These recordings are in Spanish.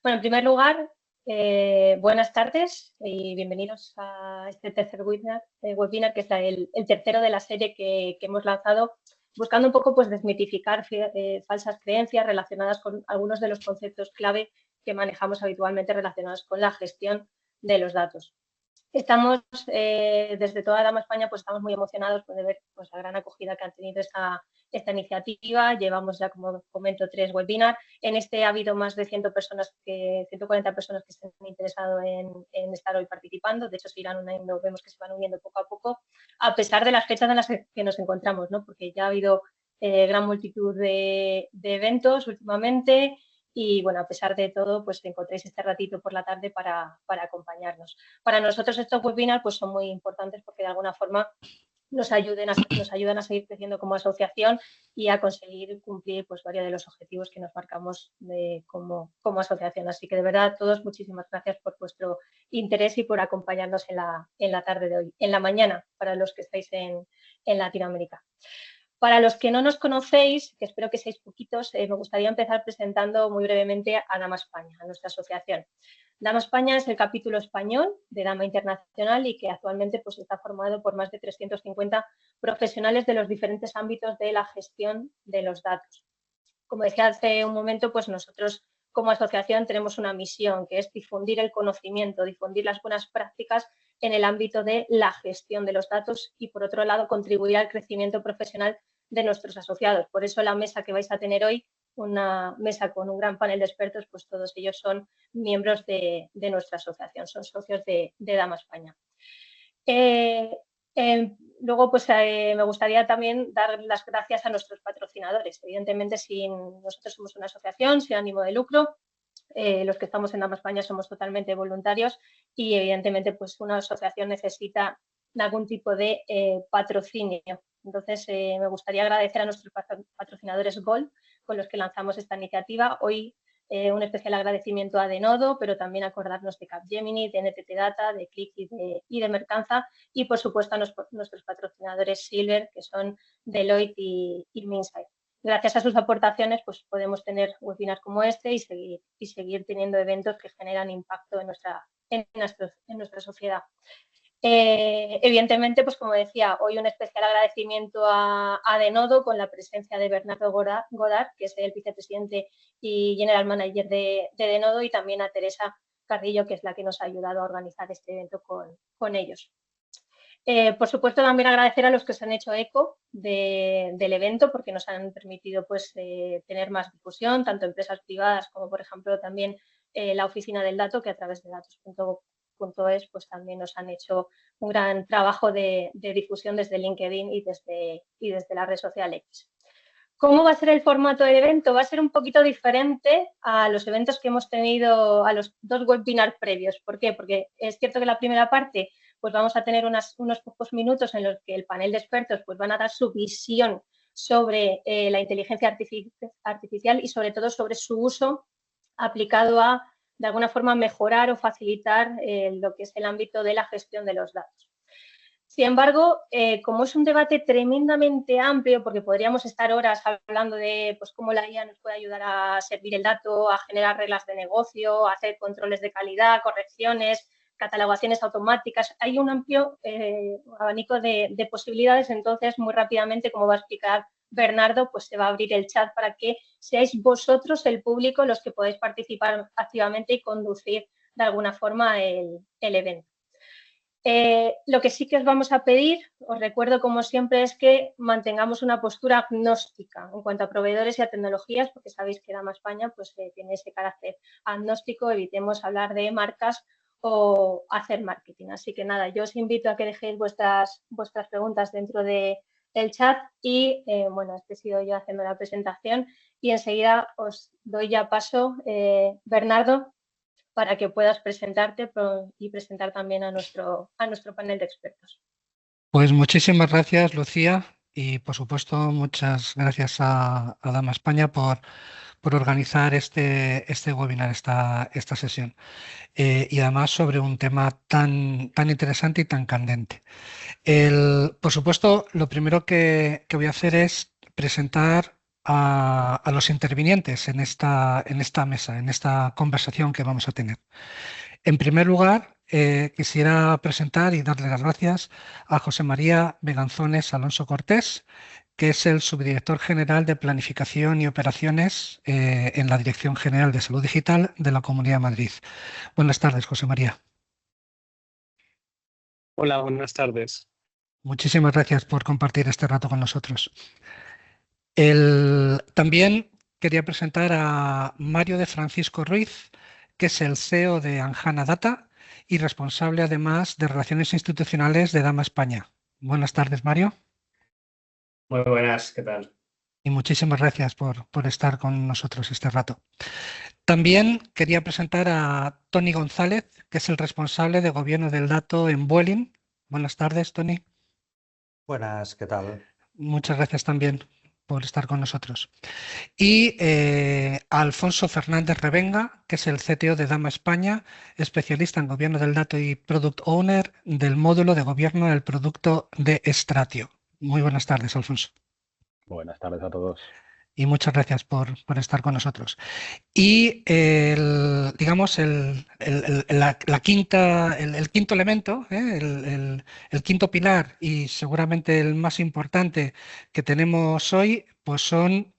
Bueno, en primer lugar, buenas tardes y bienvenidos a este tercer webinar que es el tercero de la serie que hemos lanzado, buscando un poco pues, desmitificar falsas creencias relacionadas con algunos de los conceptos clave que manejamos habitualmente relacionados con la gestión de los datos. Estamos, desde toda Dama España, pues estamos muy emocionados de ver pues, la gran acogida que han tenido esta iniciativa. Llevamos ya, como comento, 3 webinars. En este ha habido más de 140 personas que se han interesado en estar hoy participando. De hecho, se irán uniendo, vemos que se van uniendo poco a poco, a pesar de las fechas en las que nos encontramos, ¿no? Porque ya ha habido gran multitud de eventos últimamente. Y bueno, a pesar de todo, pues encontréis este ratito por la tarde para acompañarnos. Para nosotros estos webinars pues, son muy importantes porque de alguna forma nos ayudan a seguir creciendo como asociación y a conseguir cumplir pues, varios de los objetivos que nos marcamos como asociación. Así que de verdad, todos muchísimas gracias por vuestro interés y por acompañarnos en la tarde de hoy, en la mañana, para los que estáis en Latinoamérica. Para los que no nos conocéis, que espero que seáis poquitos, me gustaría empezar presentando muy brevemente a Dama España, a nuestra asociación. Dama España es el capítulo español de Dama Internacional y que actualmente pues, está formado por más de 350 profesionales de los diferentes ámbitos de la gestión de los datos. Como decía hace un momento, pues nosotros como asociación tenemos una misión que es difundir el conocimiento, difundir las buenas prácticas en el ámbito de la gestión de los datos y, por otro lado, contribuir al crecimiento profesional de nuestros asociados. Por eso la mesa que vais a tener hoy, una mesa con un gran panel de expertos, pues todos ellos son miembros de nuestra asociación, son socios de Dama España. Luego, pues me gustaría también dar las gracias a nuestros patrocinadores. Evidentemente, nosotros somos una asociación sin ánimo de lucro. Los que estamos en Dama España somos totalmente voluntarios y, evidentemente, pues una asociación necesita algún tipo de patrocinio. Entonces, me gustaría agradecer a nuestros patrocinadores Gold, con los que lanzamos esta iniciativa. Hoy un especial agradecimiento a Denodo, pero también acordarnos de Capgemini, de NTT Data, de Click y de Mercanza y, por supuesto, a nuestros patrocinadores Silver, que son Deloitte y Minsight. Gracias a sus aportaciones, pues podemos tener webinars como este y seguir teniendo eventos que generan impacto en nuestra sociedad. Evidentemente, pues como decía, hoy un especial agradecimiento a Denodo con la presencia de Bernardo Godard, que es el vicepresidente y general manager de Denodo, y también a Teresa Carrillo, que es la que nos ha ayudado a organizar este evento con ellos. Por supuesto, también agradecer a los que se han hecho eco del evento porque nos han permitido pues, tener más difusión, tanto empresas privadas como, por ejemplo, también la Oficina del Dato, que a través de datos.es pues, también nos han hecho un gran trabajo de difusión desde LinkedIn y desde la red social X. ¿Cómo va a ser el formato del evento? Va a ser un poquito diferente a los eventos que hemos tenido, a los 2 webinars previos. ¿Por qué? Porque es cierto que la primera parte pues vamos a tener unos pocos minutos en los que el panel de expertos pues van a dar su visión sobre la inteligencia artificial y sobre todo sobre su uso aplicado a, de alguna forma, mejorar o facilitar lo que es el ámbito de la gestión de los datos. Sin embargo, como es un debate tremendamente amplio, porque podríamos estar horas hablando de pues, cómo la IA nos puede ayudar a servir el dato, a generar reglas de negocio, a hacer controles de calidad, correcciones, catalogaciones automáticas, hay un amplio abanico de posibilidades. Entonces, muy rápidamente, como va a explicar Bernardo, pues se va a abrir el chat para que seáis vosotros, el público, los que podéis participar activamente y conducir de alguna forma el evento. Lo que sí que os vamos a pedir, os recuerdo como siempre, es que mantengamos una postura agnóstica en cuanto a proveedores y a tecnologías, porque sabéis que Dama España pues, tiene ese carácter agnóstico, evitemos hablar de marcas o hacer marketing. Así que nada, yo os invito a que dejéis vuestras preguntas dentro del chat y, bueno, este he sido yo haciendo la presentación y enseguida os doy ya paso, Bernardo, para que puedas presentarte y presentar también a nuestro panel de expertos. Pues muchísimas gracias, Lucía, y por supuesto muchas gracias a Dama España por organizar este webinar, esta sesión, y además sobre un tema tan interesante y tan candente. Por supuesto, lo primero que voy a hacer es presentar a los intervinientes en esta mesa, en esta conversación que vamos a tener. En primer lugar, quisiera presentar y darle las gracias a José María Beganzones Alonso Cortés, que es el subdirector general de Planificación y Operaciones en la Dirección General de Salud Digital de la Comunidad de Madrid. Buenas tardes, José María. Hola, buenas tardes. Muchísimas gracias por compartir este rato con nosotros. También quería presentar a Mario de Francisco Ruiz, que es el CEO de Anjana Data y responsable además de Relaciones Institucionales de Dama España. Buenas tardes, Mario. Muy buenas, ¿qué tal? Y muchísimas gracias por estar con nosotros este rato. También quería presentar a Tony González, que es el responsable de Gobierno del Dato en Vueling. Buenas tardes, Tony. Buenas, ¿qué tal? Muchas gracias también por estar con nosotros. Y a Alfonso Fernández Revenga, que es el CTO de Dama España, especialista en Gobierno del Dato y Product Owner del módulo de Gobierno del Producto de Estratio. Muy buenas tardes, Alfonso. Buenas tardes a todos. Y muchas gracias por estar con nosotros. Y digamos, el quinto elemento, el quinto pilar y seguramente el más importante que tenemos hoy, pues son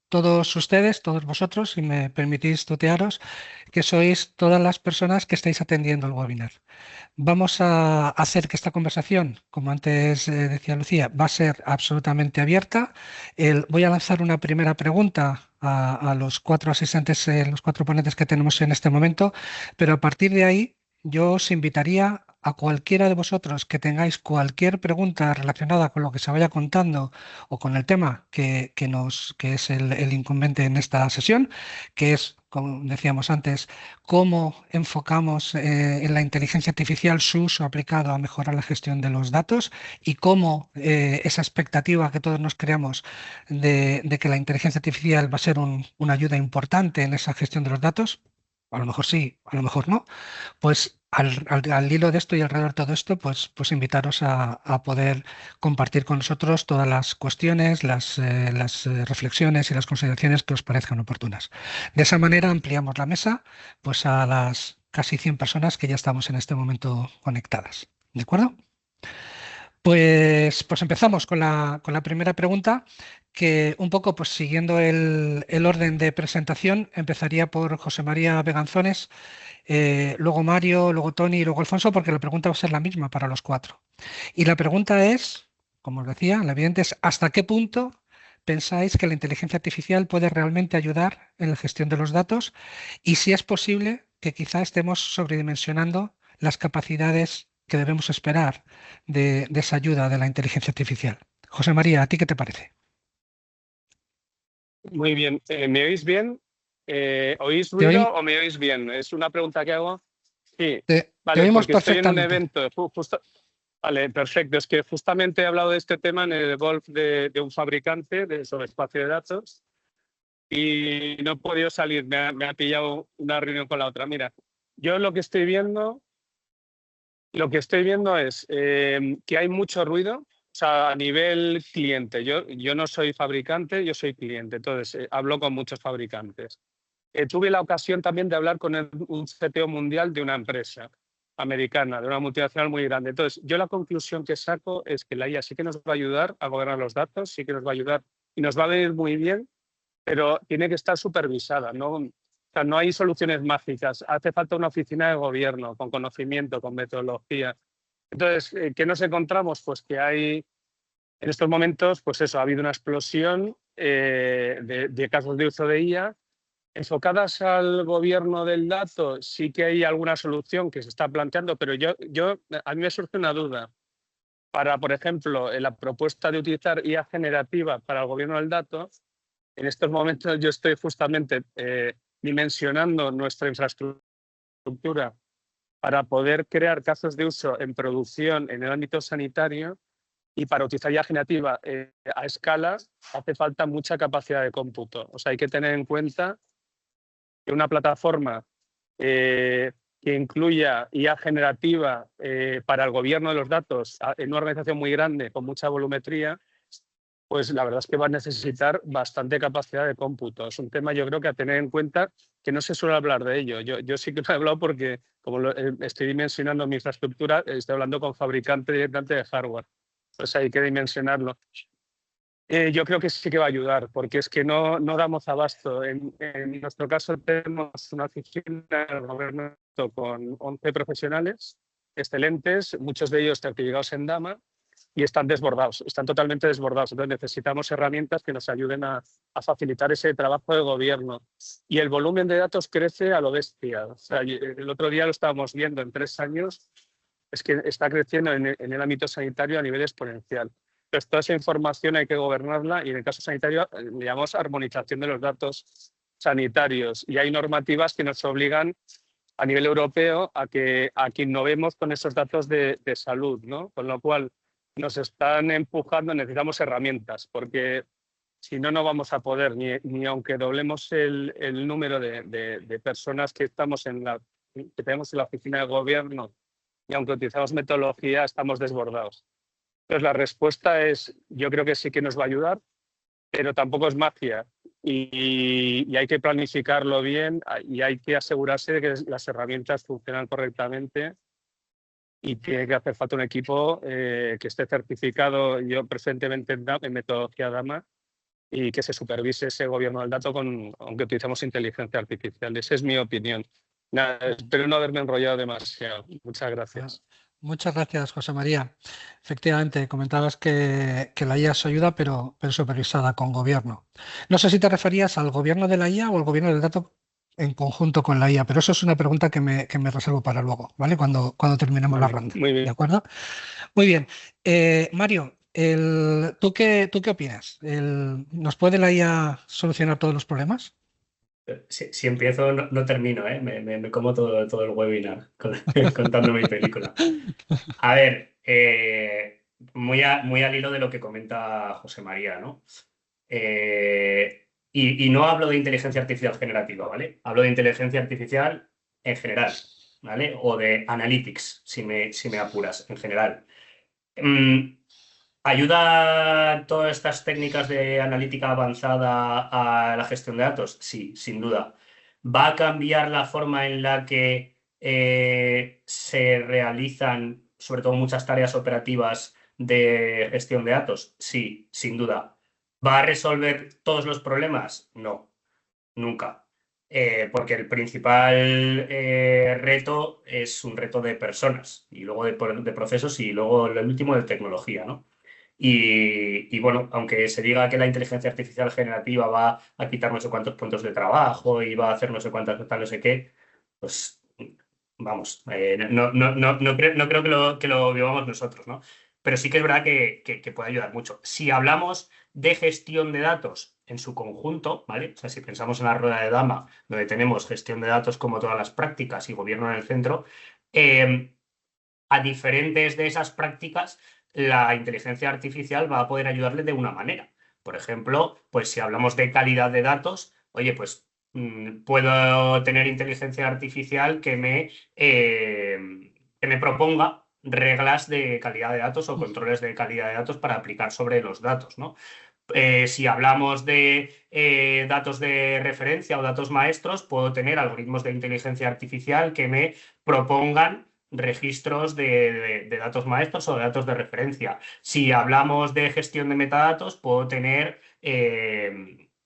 todos ustedes, todos vosotros, si me permitís tutearos, que sois todas las personas que estáis atendiendo el webinar. Vamos a hacer que esta conversación, como antes decía Lucía, va a ser absolutamente abierta. Voy a lanzar una primera pregunta a los cuatro asistentes, los cuatro ponentes que tenemos en este momento, pero a partir de ahí yo os invitaría a cualquiera de vosotros que tengáis cualquier pregunta relacionada con lo que se vaya contando o con el tema que es el incumbente en esta sesión, que es, como decíamos antes, cómo enfocamos en la inteligencia artificial su uso aplicado a mejorar la gestión de los datos y cómo esa expectativa que todos nos creamos de que la inteligencia artificial va a ser una ayuda importante en esa gestión de los datos, a lo mejor sí, a lo mejor no, pues al hilo de esto y alrededor de todo esto, pues invitaros a poder compartir con nosotros todas las cuestiones, las reflexiones y las consideraciones que os parezcan oportunas. De esa manera ampliamos la mesa pues a las casi 100 personas que ya estamos en este momento conectadas. ¿De acuerdo? Pues empezamos con la primera pregunta, que un poco pues siguiendo el orden de presentación, empezaría por José María Beganzones, luego Mario, luego Tony y luego Alfonso, porque la pregunta va a ser la misma para los cuatro. Y la pregunta es, como os decía, la evidente es ¿hasta qué punto pensáis que la inteligencia artificial puede realmente ayudar en la gestión de los datos? Y si es posible que quizá estemos sobredimensionando las capacidades que debemos esperar de esa ayuda de la inteligencia artificial. José María, ¿a ti qué te parece? Muy bien. ¿Me oís bien? ¿Oís ruido o me oís bien? Es una pregunta que hago. Sí, te vale, oímos porque estoy en un perfectamente. evento. Vale, perfecto. Es que justamente he hablado de este tema en el golf de un fabricante sobre espacio de datos y no he podido salir. Me ha pillado una reunión con la otra. Mira, yo lo que estoy viendo es que hay mucho ruido. O sea, a nivel cliente, yo no soy fabricante, yo soy cliente, entonces hablo con muchos fabricantes. Tuve la ocasión también de hablar con un CTO mundial de una empresa americana, de una multinacional muy grande. Entonces, yo la conclusión que saco es que la IA sí que nos va a ayudar a gobernar los datos, sí que nos va a ayudar y nos va a venir muy bien, pero tiene que estar supervisada, ¿no? O sea, no hay soluciones mágicas. Hace falta una oficina de gobierno con conocimiento, con metodología. Entonces, ¿qué nos encontramos? Pues que hay, en estos momentos, pues eso, ha habido una explosión de casos de uso de IA. Enfocadas al gobierno del dato, sí que hay alguna solución que se está planteando, pero a mí me surge una duda. Para, por ejemplo, en la propuesta de utilizar IA generativa para el gobierno del dato, en estos momentos yo estoy justamente dimensionando nuestra infraestructura para poder crear casos de uso en producción en el ámbito sanitario y para utilizar IA generativa a escala hace falta mucha capacidad de cómputo. O sea, hay que tener en cuenta que una plataforma que incluya IA generativa para el gobierno de los datos en una organización muy grande con mucha volumetría pues la verdad es que va a necesitar bastante capacidad de cómputo. Es un tema, yo creo, que a tener en cuenta, que no se suele hablar de ello. Yo sí que lo he hablado porque, como estoy dimensionando mi infraestructura, estoy hablando con fabricante directamente de hardware. Pues hay que dimensionarlo. Yo creo que sí que va a ayudar, porque es que no damos abasto. En nuestro caso tenemos una oficina del gobierno con 11 profesionales excelentes, muchos de ellos certificados en Dama, y están desbordados, están totalmente desbordados. Entonces necesitamos herramientas que nos ayuden a facilitar ese trabajo de gobierno. Y el volumen de datos crece a lo bestia. O sea, el otro día lo estábamos viendo, en 3 años es que está creciendo en el ámbito sanitario a nivel exponencial. Entonces, toda esa información hay que gobernarla y en el caso sanitario le llamamos armonización de los datos sanitarios. Y hay normativas que nos obligan a nivel europeo a que innovemos con esos datos de salud, ¿no? Con lo cual nos están empujando, necesitamos herramientas, porque si no, no vamos a poder, ni aunque doblemos el número de personas que tenemos en la oficina de gobierno, y aunque utilizamos metodología, estamos desbordados. Entonces, la respuesta es, yo creo que sí que nos va a ayudar, pero tampoco es magia. Y hay que planificarlo bien y hay que asegurarse de que las herramientas funcionan correctamente y tiene que hacer falta un equipo que esté certificado, yo presentemente en metodología DAMA, y que se supervise ese gobierno del dato aunque utilicemos inteligencia artificial. Esa es mi opinión. Nada, espero no haberme enrollado demasiado. Muchas gracias. Muchas gracias, José María. Efectivamente, comentabas que la IA es ayuda, pero supervisada con gobierno. No sé si te referías al gobierno de la IA o al gobierno del dato en conjunto con la IA, pero eso es una pregunta que me reservo para luego, ¿vale? Cuando terminemos la ronda. Muy bien. ¿De acuerdo? Muy bien. Mario, ¿tú qué opinas? ¿Nos puede la IA solucionar todos los problemas? Si empiezo, no termino, ¿eh? Me como todo el webinar contando mi película. A ver, muy al hilo de lo que comenta José María, ¿no? Y no hablo de inteligencia artificial generativa, ¿vale? Hablo de inteligencia artificial en general, ¿vale? O de analytics, si me apuras, en general. ¿Ayuda todas estas técnicas de analítica avanzada a la gestión de datos? Sí, sin duda. ¿Va a cambiar la forma en la que se realizan, sobre todo muchas tareas operativas de gestión de datos? Sí, sin duda. ¿Va a resolver todos los problemas? No, nunca. Porque el principal reto es un reto de personas y luego de procesos y luego el último de tecnología, ¿no? Y bueno, aunque se diga que la inteligencia artificial generativa va a quitar no sé cuántos puntos de trabajo y va a hacer no sé cuántas, tal, no sé qué, pues vamos, no creo que lo vivamos nosotros, ¿no? Pero sí que es verdad que puede ayudar mucho. Si hablamos de gestión de datos en su conjunto, ¿vale? O sea, si pensamos en la rueda de Dama, donde tenemos gestión de datos como todas las prácticas y gobierno en el centro, a diferentes de esas prácticas, la inteligencia artificial va a poder ayudarle de una manera. Por ejemplo, pues si hablamos de calidad de datos, oye, pues puedo tener inteligencia artificial que me proponga reglas de calidad de datos o controles de calidad de datos para aplicar sobre los datos, ¿no? Si hablamos de datos de referencia o datos maestros, puedo tener algoritmos de inteligencia artificial que me propongan registros de datos maestros o de datos de referencia. Si hablamos de gestión de metadatos, puedo tener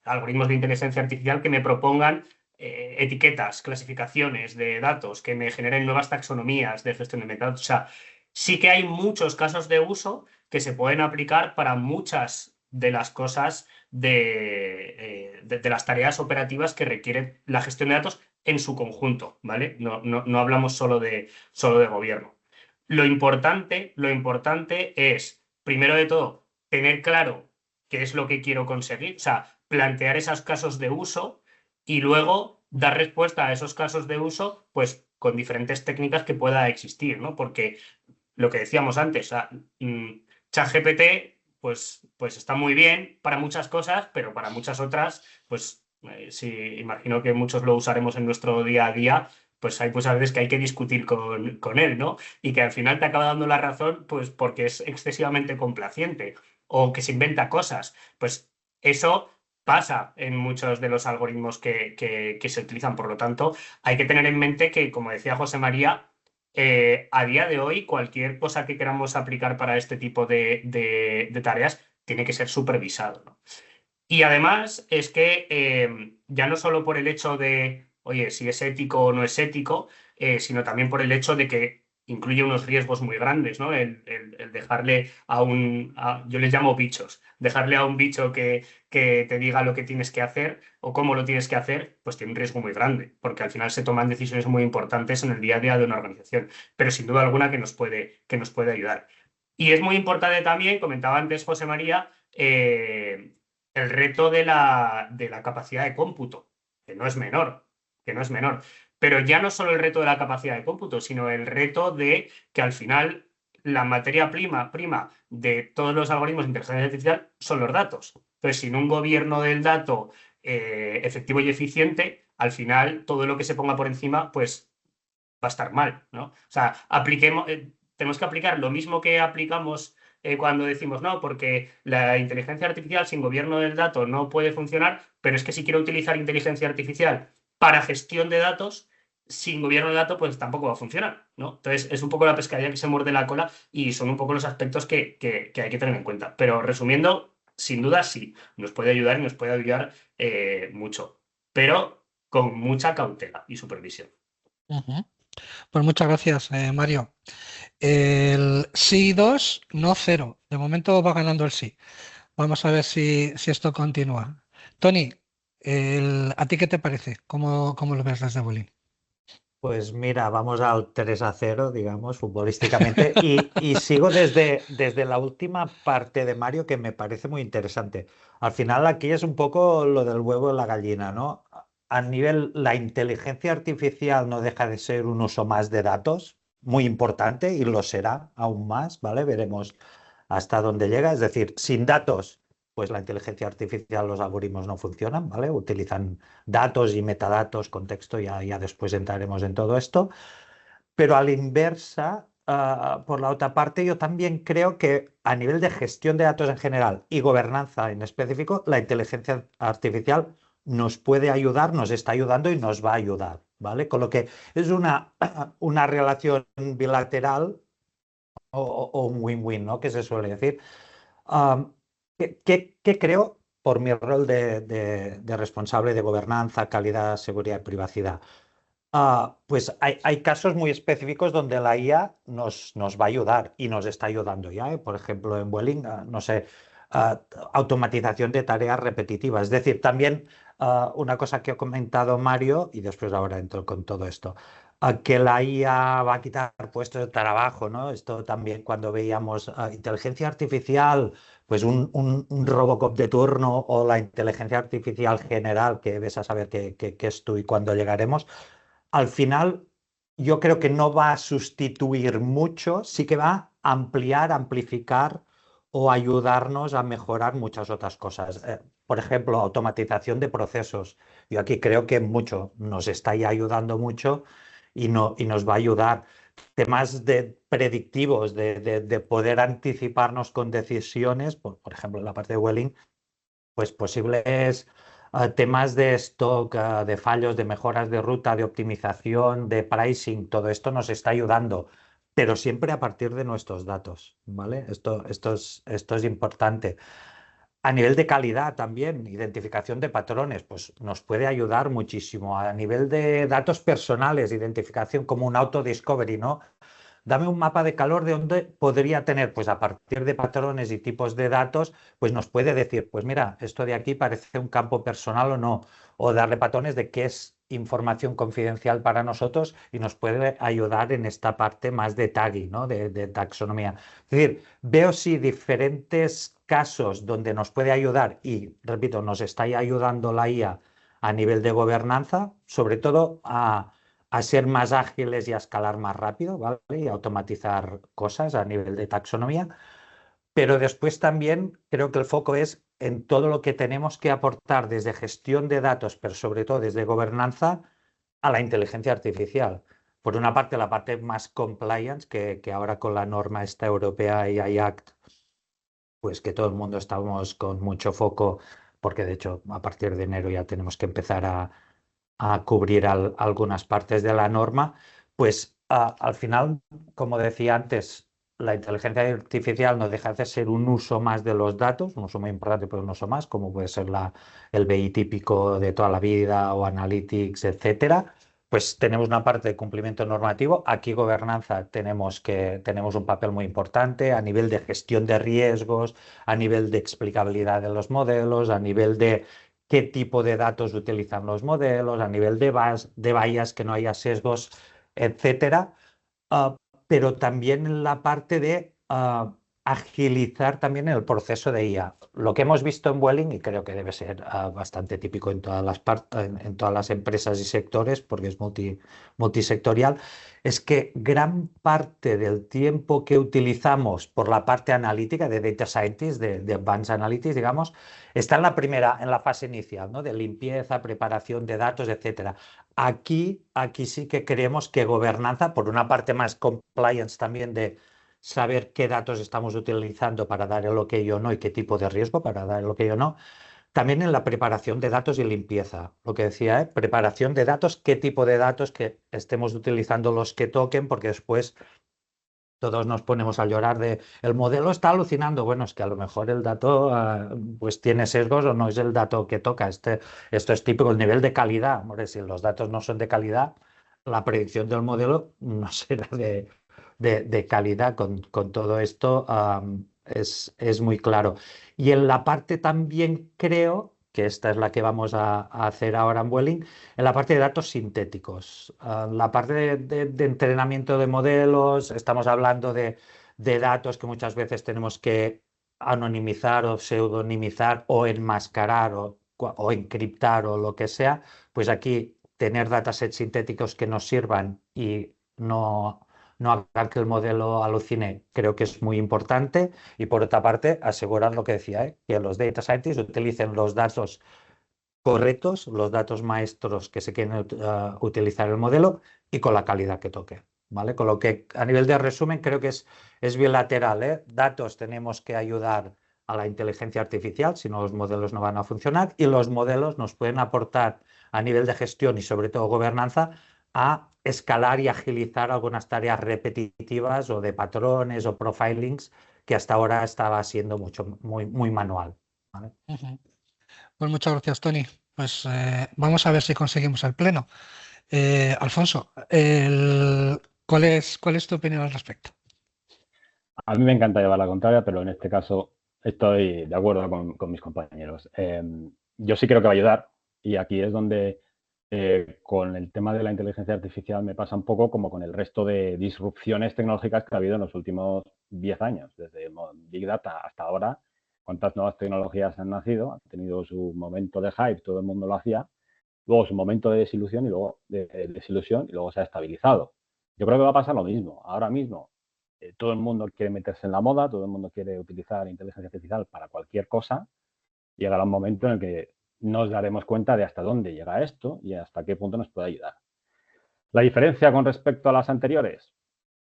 algoritmos de inteligencia artificial que me propongan etiquetas, clasificaciones de datos, que me generen nuevas taxonomías de gestión de metadatos. O sea, sí que hay muchos casos de uso que se pueden aplicar para muchas de las cosas de las tareas operativas que requieren la gestión de datos en su conjunto, ¿vale? No hablamos solo de gobierno. Lo importante es, primero de todo, tener claro qué es lo que quiero conseguir, o sea, plantear esos casos de uso y luego dar respuesta a esos casos de uso, pues con diferentes técnicas que pueda existir, ¿no? Porque lo que decíamos antes, o sea, ChatGPT, pues está muy bien para muchas cosas, pero para muchas otras, pues sí, imagino que muchos lo usaremos en nuestro día a día, pues hay muchas veces que hay que discutir con él, ¿no? Y que al final te acaba dando la razón, pues porque es excesivamente complaciente. o que se inventa cosas. Pues eso pasa en muchos de los algoritmos que se utilizan. Por lo tanto, hay que tener en mente que, como decía José María, a día de hoy cualquier cosa que queramos aplicar para este tipo de tareas tiene que ser supervisado, ¿no? Y además es que ya no solo por el hecho de, oye, si es ético o no es ético, sino también por el hecho de que incluye unos riesgos muy grandes, ¿no? El dejarle yo les llamo bichos, dejarle a un bicho que te diga lo que tienes que hacer o cómo lo tienes que hacer, pues tiene un riesgo muy grande, porque al final se toman decisiones muy importantes en el día a día de una organización, pero sin duda alguna que nos puede ayudar. Y es muy importante también, comentaba antes José María, el reto de la capacidad de cómputo, que no es menor, que no es menor. Pero ya no solo el reto de la capacidad de cómputo, sino el reto de que al final la materia prima de todos los algoritmos de inteligencia artificial son los datos. Entonces, sin un gobierno del dato efectivo y eficiente, al final todo lo que se ponga por encima, pues va a estar mal, ¿no? O sea, tenemos que aplicar lo mismo que aplicamos cuando decimos no, porque la inteligencia artificial sin gobierno del dato no puede funcionar, pero es que si quiero utilizar inteligencia artificial para gestión de datos, sin gobierno de datos, pues tampoco va a funcionar, ¿no? Entonces, es un poco la pescadilla que se muerde la cola y son un poco los aspectos que hay que tener en cuenta. Pero resumiendo, sin duda sí, nos puede ayudar y nos puede ayudar mucho, pero con mucha cautela y supervisión. Pues muchas gracias, Mario. El sí 2, no 0. De momento va ganando el sí. Vamos a ver si esto continúa. Tony, ¿a ti qué te parece? ¿Cómo lo ves desde Vueling? Pues mira, vamos al 3-0, digamos, futbolísticamente, y sigo desde la última parte de Mario, que me parece muy interesante. Al final aquí es un poco lo del huevo y la gallina, ¿no? A nivel, la inteligencia artificial no deja de ser un uso más de datos, muy importante, y lo será aún más, ¿vale? Veremos hasta dónde llega. Es decir, sin datos, pues la inteligencia artificial, los algoritmos no funcionan, ¿vale? Utilizan datos y metadatos, contexto, ya después entraremos en todo esto. Pero a la inversa, por la otra parte, yo también creo que a nivel de gestión de datos en general y gobernanza en específico, la inteligencia artificial nos puede ayudar, nos está ayudando y nos va a ayudar, ¿vale? Con lo que es una relación bilateral o un win-win, ¿no? Que se suele decir. ¿Qué creo por mi rol de responsable de gobernanza, calidad, seguridad y privacidad? Pues hay casos muy específicos donde la IA nos va a ayudar y nos está ayudando ya, ¿eh? Por ejemplo, en Vueling, no sé, automatización de tareas repetitivas. Es decir, también una cosa que ha comentado Mario, y después ahora entro con todo esto, que la IA va a quitar puestos de trabajo, ¿no? Esto también cuando veíamos inteligencia artificial, pues un Robocop de turno o la inteligencia artificial general, que ves a saber qué es tú y cuándo llegaremos. Al final, yo creo que no va a sustituir mucho, sí que va a ampliar, amplificar o ayudarnos a mejorar muchas otras cosas. Por ejemplo, automatización de procesos. Yo aquí creo que mucho nos está ya ayudando mucho y nos va a ayudar. Temas predictivos, de poder anticiparnos con decisiones, por ejemplo, en la parte de Welling, pues posibles temas de stock, de fallos, de mejoras de ruta, de optimización, de pricing, todo esto nos está ayudando, pero siempre a partir de nuestros datos, ¿vale? Esto es importante. A nivel de calidad también, identificación de patrones, pues nos puede ayudar muchísimo. A nivel de datos personales, identificación como un auto-discovery, ¿no? Dame un mapa de calor de dónde podría tener, pues a partir de patrones y tipos de datos, pues nos puede decir, pues mira, esto de aquí parece un campo personal o no, o darle patrones de qué es información confidencial para nosotros y nos puede ayudar en esta parte más de tagging, ¿no? De taxonomía. Es decir, veo sí diferentes casos donde nos puede ayudar y, repito, nos está ayudando la IA a nivel de gobernanza, sobre todo a ser más ágiles y a escalar más rápido, ¿vale? Y automatizar cosas a nivel de taxonomía. Pero después también creo que el foco es en todo lo que tenemos que aportar desde gestión de datos, pero sobre todo desde gobernanza, a la inteligencia artificial. Por una parte, la parte más compliance, que ahora con la norma esta europea AI Act pues que todo el mundo estamos con mucho foco, porque de hecho a partir de enero ya tenemos que empezar a cubrir algunas partes de la norma, pues al final, como decía antes, la inteligencia artificial no deja de ser un uso más de los datos, un uso muy importante, pero un uso más, como puede ser el BI típico de toda la vida o Analytics, etcétera. Pues tenemos una parte de cumplimiento normativo. Aquí gobernanza tenemos un papel muy importante a nivel de gestión de riesgos, a nivel de explicabilidad de los modelos, a nivel de qué tipo de datos utilizan los modelos, a nivel de vallas, que no haya sesgos, etcétera. Ah, pero también en la parte de agilizar también el proceso de IA. Lo que hemos visto en Vueling, y creo que debe ser bastante típico en todas en todas las empresas y sectores, porque es multisectorial, es que gran parte del tiempo que utilizamos por la parte analítica de Data Scientist, de Advanced Analytics, digamos, está en la fase inicial, ¿no? De limpieza, preparación de datos, etcétera. Aquí sí que creemos que gobernanza, por una parte más compliance también de saber qué datos estamos utilizando para dar el ok o no y qué tipo de riesgo para dar el ok o no, también en la preparación de datos y limpieza. Lo que decía, preparación de datos, qué tipo de datos que estemos utilizando los que toquen, porque después todos nos ponemos a llorar de el modelo está alucinando. Bueno, es que a lo mejor el dato pues tiene sesgos o no es el dato que toca. Esto es típico, el nivel de calidad. Hombre, si los datos no son de calidad, la predicción del modelo no será de calidad. Con todo esto es muy claro. Y en la parte también creo que esta es la que vamos a hacer ahora en Vueling, en la parte de datos sintéticos. La parte de entrenamiento de modelos, estamos hablando de datos que muchas veces tenemos que anonimizar o pseudonimizar o enmascarar o encriptar o lo que sea, pues aquí tener datasets sintéticos que nos sirvan y no hagan que el modelo alucine, creo que es muy importante. Y por otra parte, asegurar lo que decía, que los data scientists utilicen los datos correctos, los datos maestros que se quieren utilizar el modelo y con la calidad que toque, ¿vale? Con lo que a nivel de resumen creo que es bilateral, ¿eh? Datos tenemos que ayudar a la inteligencia artificial, si no los modelos no van a funcionar, y los modelos nos pueden aportar a nivel de gestión y sobre todo gobernanza a escalar y agilizar algunas tareas repetitivas o de patrones o profilings que hasta ahora estaba siendo muy manual, ¿vale? Pues muchas gracias, Tony. Pues vamos a ver si conseguimos el pleno. Alfonso, ¿cuál es tu opinión al respecto? A mí me encanta llevar la contraria, pero en este caso estoy de acuerdo con mis compañeros. Yo sí creo que va a ayudar y aquí es donde con el tema de la inteligencia artificial me pasa un poco como con el resto de disrupciones tecnológicas que ha habido en los últimos 10 años, desde Big Data hasta ahora. ¿Cuántas nuevas tecnologías han nacido? Han tenido su momento de hype, todo el mundo lo hacía, luego su momento de desilusión y luego se ha estabilizado. Yo creo que va a pasar lo mismo. Ahora mismo todo el mundo quiere meterse en la moda, todo el mundo quiere utilizar inteligencia artificial para cualquier cosa. Llegará un momento en el que nos daremos cuenta de hasta dónde llega esto y hasta qué punto nos puede ayudar. La diferencia con respecto a las anteriores,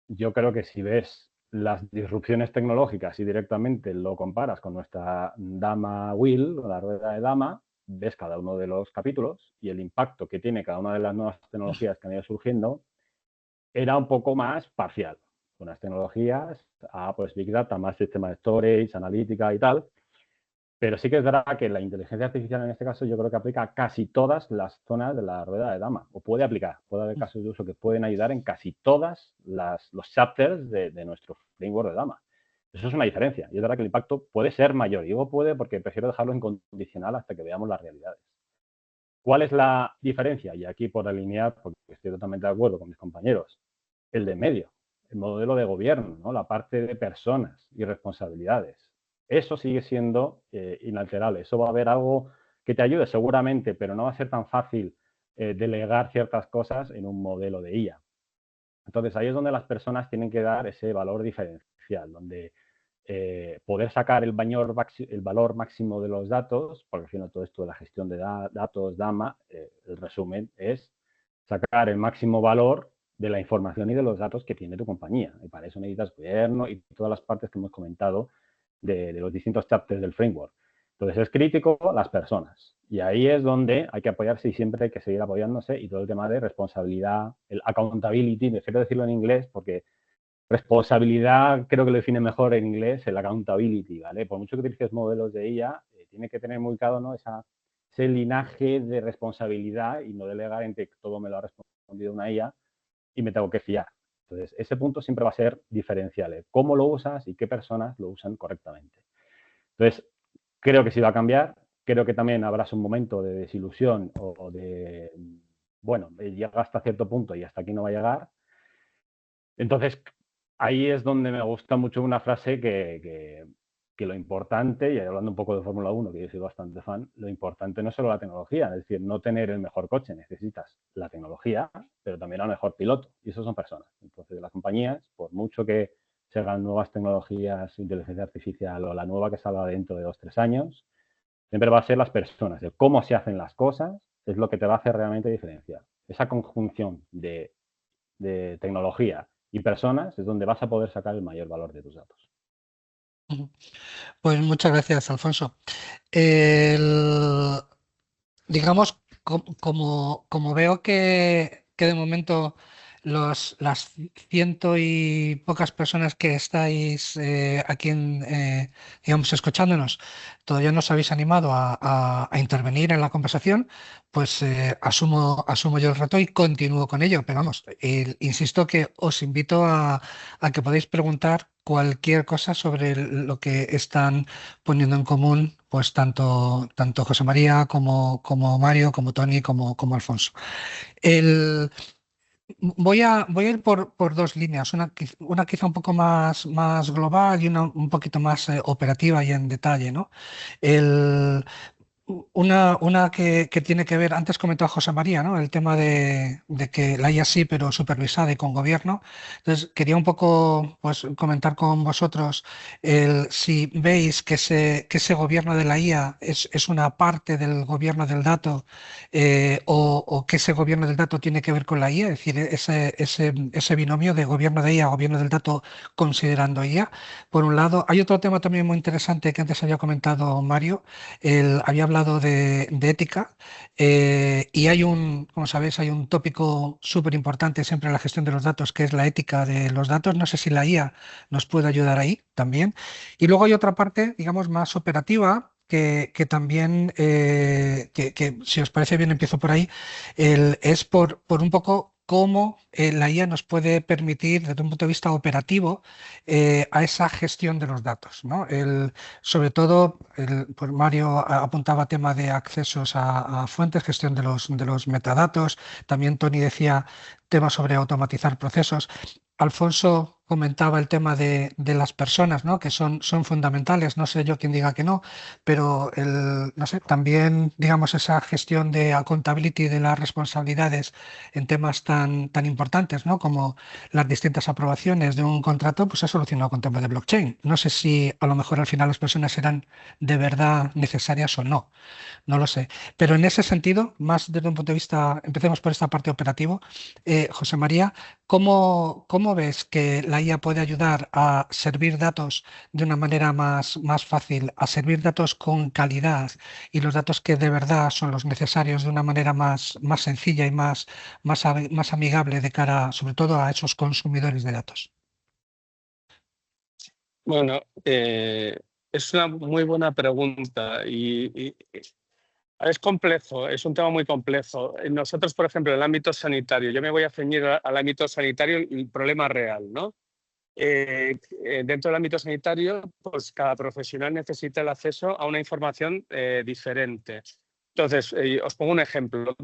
yo creo que si ves las disrupciones tecnológicas y directamente lo comparas con nuestra Dama Wheel, la rueda de Dama, ves cada uno de los capítulos y el impacto que tiene cada una de las nuevas tecnologías que han ido surgiendo era un poco más parcial. Unas tecnologías, pues Big Data, más sistema de storage, analítica y tal. Pero sí que es verdad que la inteligencia artificial en este caso yo creo que aplica a casi todas las zonas de la rueda de Dama. O puede aplicar, puede haber casos de uso que pueden ayudar en casi todas los chapters de nuestro framework de Dama. Eso es una diferencia. Y es verdad que el impacto puede ser mayor. Y digo puede porque prefiero dejarlo en condicional hasta que veamos las realidades. ¿Cuál es la diferencia? Y aquí por alinear, porque estoy totalmente de acuerdo con mis compañeros, el de medio, el modelo de gobierno, ¿no? La parte de personas y responsabilidades. Eso sigue siendo inalterable. Eso va a haber algo que te ayude seguramente, pero no va a ser tan fácil delegar ciertas cosas en un modelo de IA. Entonces, ahí es donde las personas tienen que dar ese valor diferencial, donde poder sacar el valor máximo de los datos, porque al final todo esto de la gestión de datos, DAMA, el resumen es sacar el máximo valor de la información y de los datos que tiene tu compañía. Y para eso necesitas gobierno y todas las partes que hemos comentado de los distintos chapters del framework. Entonces es crítico las personas y ahí es donde hay que apoyarse y siempre hay que seguir apoyándose y todo el tema de responsabilidad, el accountability, prefiero decirlo en inglés porque responsabilidad creo que lo define mejor en inglés, el accountability, ¿vale? Por mucho que utilices modelos de IA, tiene que tener muy claro, ¿no? Ese linaje de responsabilidad y no delegar en que todo me lo ha respondido una IA y me tengo que fiar. Entonces, ese punto siempre va a ser diferencial, cómo lo usas y qué personas lo usan correctamente. Entonces, creo que sí va a cambiar. Creo que también habrá un momento de desilusión o de, bueno, llega hasta cierto punto y hasta aquí no va a llegar. Entonces, ahí es donde me gusta mucho una frase que lo importante, y hablando un poco de Fórmula 1, que yo soy bastante fan, lo importante no es solo la tecnología, es decir, no tener el mejor coche, necesitas la tecnología, pero también al mejor piloto, y eso son personas. Entonces, las compañías, por mucho que se hagan nuevas tecnologías, inteligencia artificial o la nueva que salga dentro de 2 o 3 años, siempre va a ser las personas, el cómo se hacen las cosas es lo que te va a hacer realmente diferenciar. Esa conjunción de tecnología y personas es donde vas a poder sacar el mayor valor de tus datos. Pues muchas gracias, Alfonso. Digamos, como veo que de momento las ciento y pocas personas que estáis aquí digamos, escuchándonos, todavía no os habéis animado a intervenir en la conversación, pues asumo yo el reto y continúo con ello. Pero vamos, insisto que os invito a que podáis preguntar cualquier cosa sobre lo que están poniendo en común, pues tanto José María como Mario, como Tony, como Alfonso. Voy a ir por 2 líneas, una quizá un poco más global y una un poquito más operativa y en detalle, ¿no? Una que tiene que ver, antes comentaba José María, ¿no? El tema de que la IA sí, pero supervisada y con gobierno. Entonces, quería un poco pues, comentar con vosotros si veis que ese gobierno de la IA es una parte del gobierno del dato o que ese gobierno del dato tiene que ver con la IA, es decir, ese binomio de gobierno de IA, gobierno del dato considerando IA. Por un lado, hay otro tema también muy interesante que antes había comentado Mario. Había hablado de ética y como sabéis, hay un tópico súper importante siempre en la gestión de los datos, que es la ética de los datos. No sé si la IA nos puede ayudar ahí también. Y luego hay otra parte, digamos, más operativa, que también, que si os parece bien, empiezo por ahí, es por un poco cómo la IA nos puede permitir, desde un punto de vista operativo, a esa gestión de los datos, ¿no? Sobre todo, pues Mario apuntaba tema de accesos a fuentes, gestión de los metadatos. También Tony decía temas sobre automatizar procesos. Alfonso comentaba el tema de las personas, ¿no? Que son fundamentales. No sé yo quién diga que no, pero no sé, también, digamos, esa gestión de accountability de las responsabilidades en temas tan importantes, ¿no? Como las distintas aprobaciones de un contrato, pues se ha solucionado con temas de blockchain. No sé si a lo mejor al final las personas serán de verdad necesarias o no. No lo sé. Pero en ese sentido, más desde un punto de vista, empecemos por esta parte operativo. José María, ¿cómo ves que la IA puede ayudar a servir datos de una manera más fácil, a servir datos con calidad y los datos que de verdad son los necesarios de una manera más sencilla y más amigable de cara, sobre todo, a esos consumidores de datos? Bueno, es una muy buena pregunta y es complejo, es un tema muy complejo. Nosotros, por ejemplo, en el ámbito sanitario, yo me voy a ceñir al ámbito sanitario y el problema real, ¿no? Dentro del ámbito sanitario, pues cada profesional necesita el acceso a una información diferente. Entonces, os pongo un ejemplo,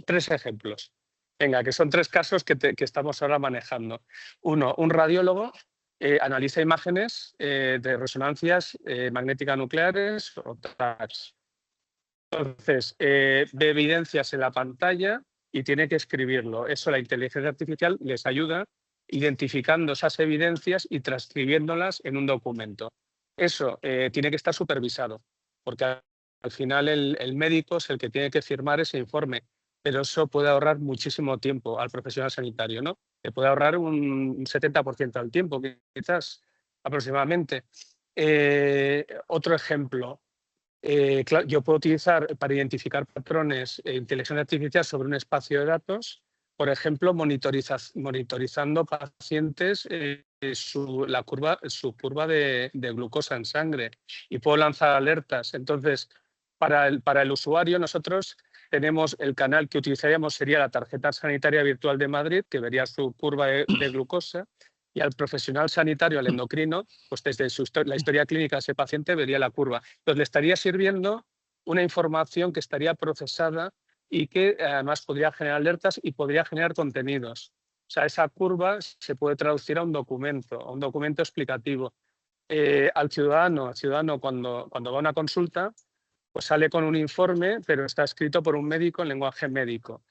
3 ejemplos. Venga, que son 3 casos que estamos ahora manejando. Uno, un radiólogo analiza imágenes de resonancias magnéticas nucleares o TACs. Entonces, ve evidencias en la pantalla y tiene que escribirlo. Eso la inteligencia artificial les ayuda identificando esas evidencias y transcribiéndolas en un documento. Eso tiene que estar supervisado, porque al final el médico es el que tiene que firmar ese informe, pero eso puede ahorrar muchísimo tiempo al profesional sanitario, ¿no? Le puede ahorrar un 70% del tiempo, quizás, aproximadamente. Otro ejemplo, yo puedo utilizar para identificar patrones inteligencia artificial sobre un espacio de datos, por ejemplo, monitorizando pacientes su curva de glucosa en sangre, y puedo lanzar alertas. Entonces, para el usuario, nosotros tenemos el canal que utilizaríamos, sería la tarjeta sanitaria virtual de Madrid, que vería su curva de glucosa, y al profesional sanitario, al endocrino, pues desde la historia clínica de ese paciente vería la curva. Entonces le estaría sirviendo una información que estaría procesada y que además podría generar alertas y podría generar contenidos. O sea, esa curva se puede traducir a un documento explicativo. Al ciudadano cuando va a una consulta, pues sale con un informe, pero está escrito por un médico en lenguaje médico.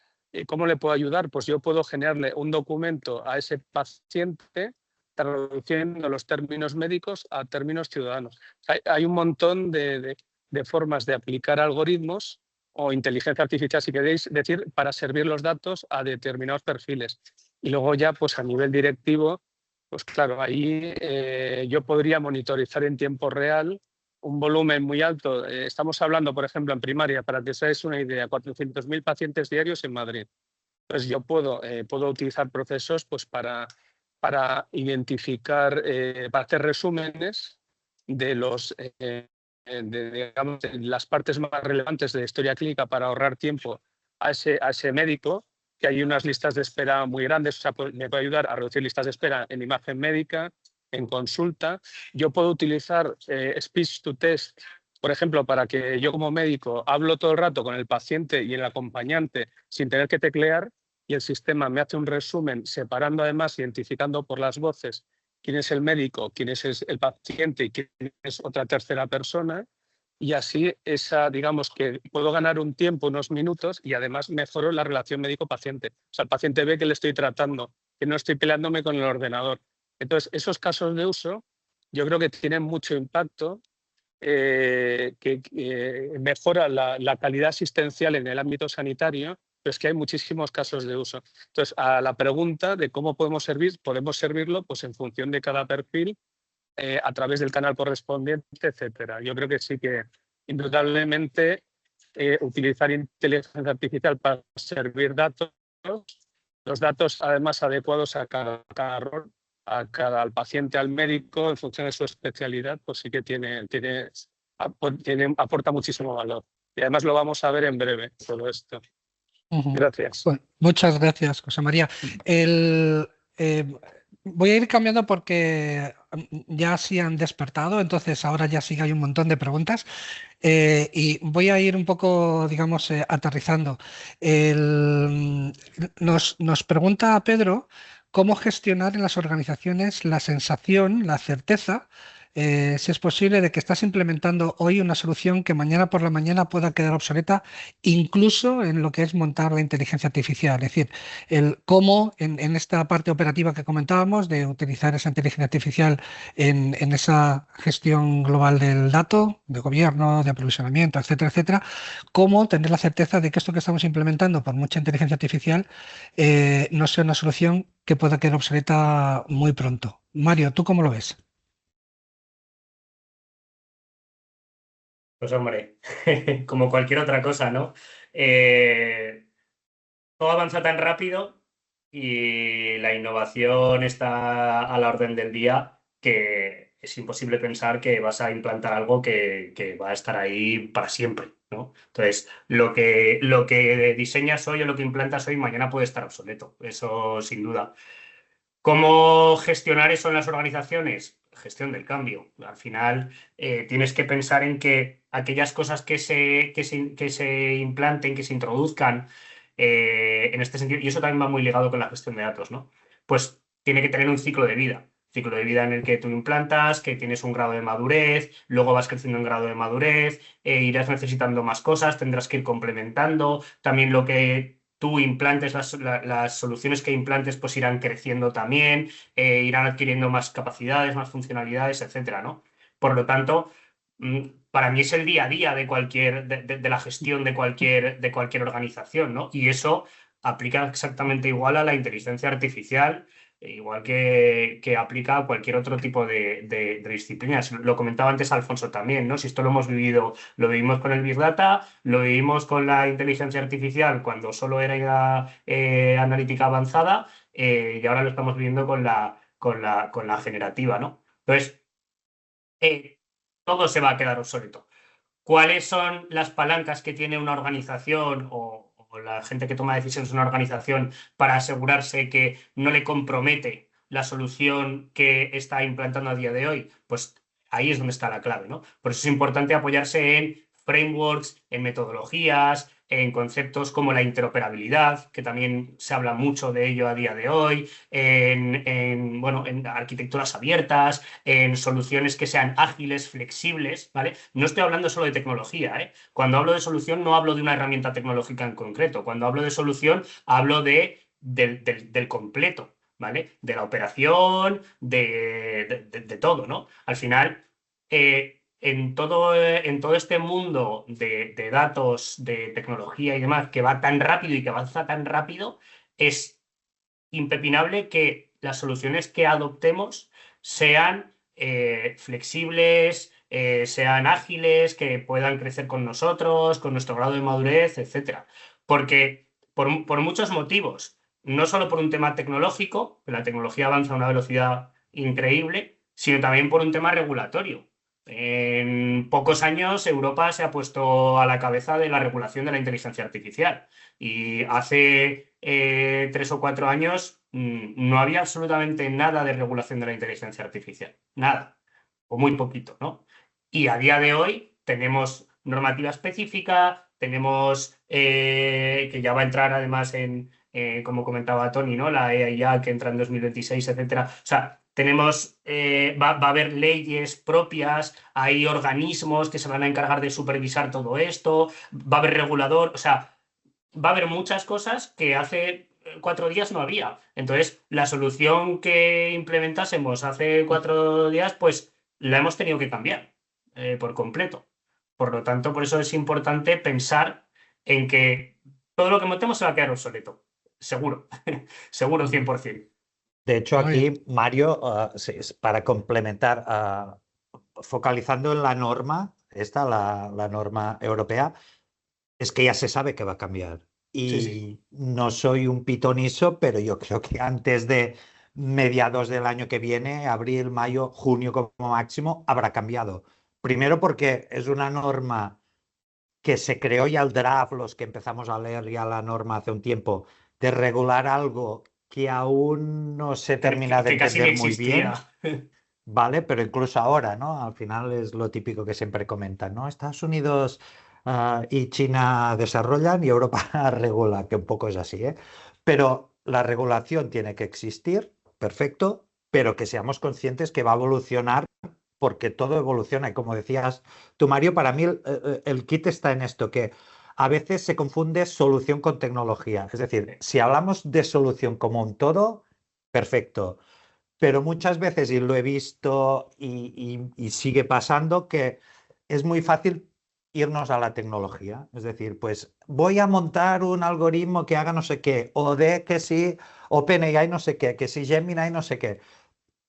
¿Cómo le puedo ayudar? Pues yo puedo generarle un documento a ese paciente traduciendo los términos médicos a términos ciudadanos. Hay un montón de formas de aplicar algoritmos o inteligencia artificial, si queréis decir, para servir los datos a determinados perfiles. Y luego ya, pues a nivel directivo, pues claro, ahí yo podría monitorizar en tiempo real un volumen muy alto. Estamos hablando, por ejemplo, en primaria, para que os hagáis una idea, 400.000 pacientes diarios en Madrid. Entonces yo puedo utilizar procesos pues, para identificar, para hacer resúmenes de digamos, las partes más relevantes de la historia clínica para ahorrar tiempo a ese médico, que hay unas listas de espera muy grandes. O sea, me puede ayudar a reducir listas de espera en imagen médica, en consulta. Yo puedo utilizar speech to text, por ejemplo, para que yo como médico hablo todo el rato con el paciente y el acompañante sin tener que teclear, y el sistema me hace un resumen separando, además, identificando por las voces quién es el médico, quién es el paciente y quién es otra tercera persona. Y así digamos que puedo ganar un tiempo, unos minutos, y además mejoro la relación médico-paciente. O sea, el paciente ve que le estoy tratando, que no estoy peleándome con el ordenador. Entonces, esos casos de uso yo creo que tienen mucho impacto, que mejora la calidad asistencial en el ámbito sanitario, pero es que hay muchísimos casos de uso. Entonces, a la pregunta de cómo podemos servirlo pues en función de cada perfil, a través del canal correspondiente, etcétera. Yo creo que sí que indudablemente utilizar inteligencia artificial para servir datos, los datos además adecuados a cada rol, al paciente, al médico, en función de su especialidad, pues sí que aporta muchísimo valor. Y además lo vamos a ver en breve, todo esto. Gracias. Bueno, muchas gracias, José María. Voy a ir cambiando porque ya sí han despertado, entonces ahora ya sí que hay un montón de preguntas, y voy a ir un poco, digamos, aterrizando. Nos pregunta Pedro cómo gestionar en las organizaciones la sensación, la certeza, si es posible, de que estás implementando hoy una solución que mañana por la mañana pueda quedar obsoleta, incluso en lo que es montar la inteligencia artificial. Es decir, el cómo en esta parte operativa que comentábamos, de utilizar esa inteligencia artificial en esa gestión global del dato, de gobierno, de aprovisionamiento, etcétera, etcétera, cómo tener la certeza de que esto que estamos implementando por mucha inteligencia artificial no sea una solución que pueda quedar obsoleta muy pronto. Mario, ¿tú cómo lo ves? Pues hombre, como cualquier otra cosa, ¿no? Todo avanza tan rápido y la innovación está a la orden del día que es imposible pensar que vas a implantar algo que va a estar ahí para siempre, ¿no? Entonces, lo que diseñas hoy o lo que implantas hoy mañana puede estar obsoleto, eso sin duda. ¿Cómo gestionar eso en las organizaciones? Gestión del cambio. Al final tienes que pensar en que aquellas cosas que se implanten, que se introduzcan en este sentido, y eso también va muy ligado con la gestión de datos, ¿no? Pues tiene que tener un ciclo de vida. Ciclo de vida en el que tú implantas, que tienes un grado de madurez, luego vas creciendo en grado de madurez, irás necesitando más cosas, tendrás que ir complementando. También lo que tú implantes, las soluciones que implantes, pues irán creciendo también, irán adquiriendo más capacidades, más funcionalidades, etcétera, ¿no? Por lo tanto, para mí es el día a día de la gestión de cualquier organización, ¿no? Y eso aplica exactamente igual a la inteligencia artificial, igual que aplica a cualquier otro tipo de disciplinas. Lo comentaba antes Alfonso también, ¿no? Si esto lo hemos vivido, lo vivimos con el Big Data, lo vivimos con la inteligencia artificial cuando solo era analítica avanzada, y ahora lo estamos viviendo con la generativa, ¿no? Entonces, todo se va a quedar obsoleto. ¿Cuáles son las palancas que tiene una organización o la gente que toma decisiones en una organización para asegurarse que no le compromete la solución que está implantando a día de hoy? Pues ahí es donde está la clave, ¿no? Por eso es importante apoyarse en frameworks, en metodologías, en conceptos como la interoperabilidad, que también se habla mucho de ello a día de hoy, en arquitecturas abiertas, en soluciones que sean ágiles, flexibles, ¿vale? No estoy hablando solo de tecnología, ¿eh? Cuando hablo de solución no hablo de una herramienta tecnológica en concreto. Cuando hablo de solución hablo del completo, ¿vale? De la operación, de todo, ¿no? Al final, en todo este mundo de datos, de tecnología y demás, que va tan rápido y que avanza tan rápido, es impepinable que las soluciones que adoptemos sean flexibles, sean ágiles, que puedan crecer con nosotros, con nuestro grado de madurez, etc. Porque por muchos motivos, no solo por un tema tecnológico, que la tecnología avanza a una velocidad increíble, sino también por un tema regulatorio. En pocos años Europa se ha puesto a la cabeza de la regulación de la inteligencia artificial y hace 3 o 4 años no había absolutamente nada de regulación de la inteligencia artificial, nada, o muy poquito, ¿no? Y a día de hoy tenemos normativa específica, tenemos que ya va a entrar además como comentaba Tony, ¿no? La EIA que entra en 2026, etcétera. O sea, tenemos, va a haber leyes propias, hay organismos que se van a encargar de supervisar todo esto, va a haber regulador, o sea, va a haber muchas cosas que hace 4 días no había. Entonces, la solución que implementásemos hace 4 días, pues la hemos tenido que cambiar por completo. Por lo tanto, por eso es importante pensar en que todo lo que montemos se va a quedar obsoleto. Seguro, seguro 100%. De hecho, Muy aquí, Mario, para complementar, focalizando en la norma, la norma europea, es que ya se sabe que va a cambiar. Y Sí. no soy un pitoniso, pero yo creo que antes de mediados del año que viene, abril, mayo, junio como máximo, habrá cambiado. Primero porque es una norma que se creó ya el draft, los que empezamos a leer ya la norma hace un tiempo, de regular algo que aún no se termina de Que casi ni entender muy bien. existía. Vale, pero incluso ahora, ¿no? Al final es lo típico que siempre comentan, ¿no? Estados Unidos y China desarrollan y Europa regula, que un poco es así, ¿eh? Pero la regulación tiene que existir, perfecto, pero que seamos conscientes que va a evolucionar porque todo evoluciona. Y como decías tú, Mario, para mí el kit está en esto, que a veces se confunde solución con tecnología. Es decir, si hablamos de solución como un todo, perfecto. Pero muchas veces, y lo he visto y sigue pasando, que es muy fácil irnos a la tecnología. Es decir, pues voy a montar un algoritmo que haga no sé qué, o de que si OpenAI no sé qué, que si Gemini no sé qué.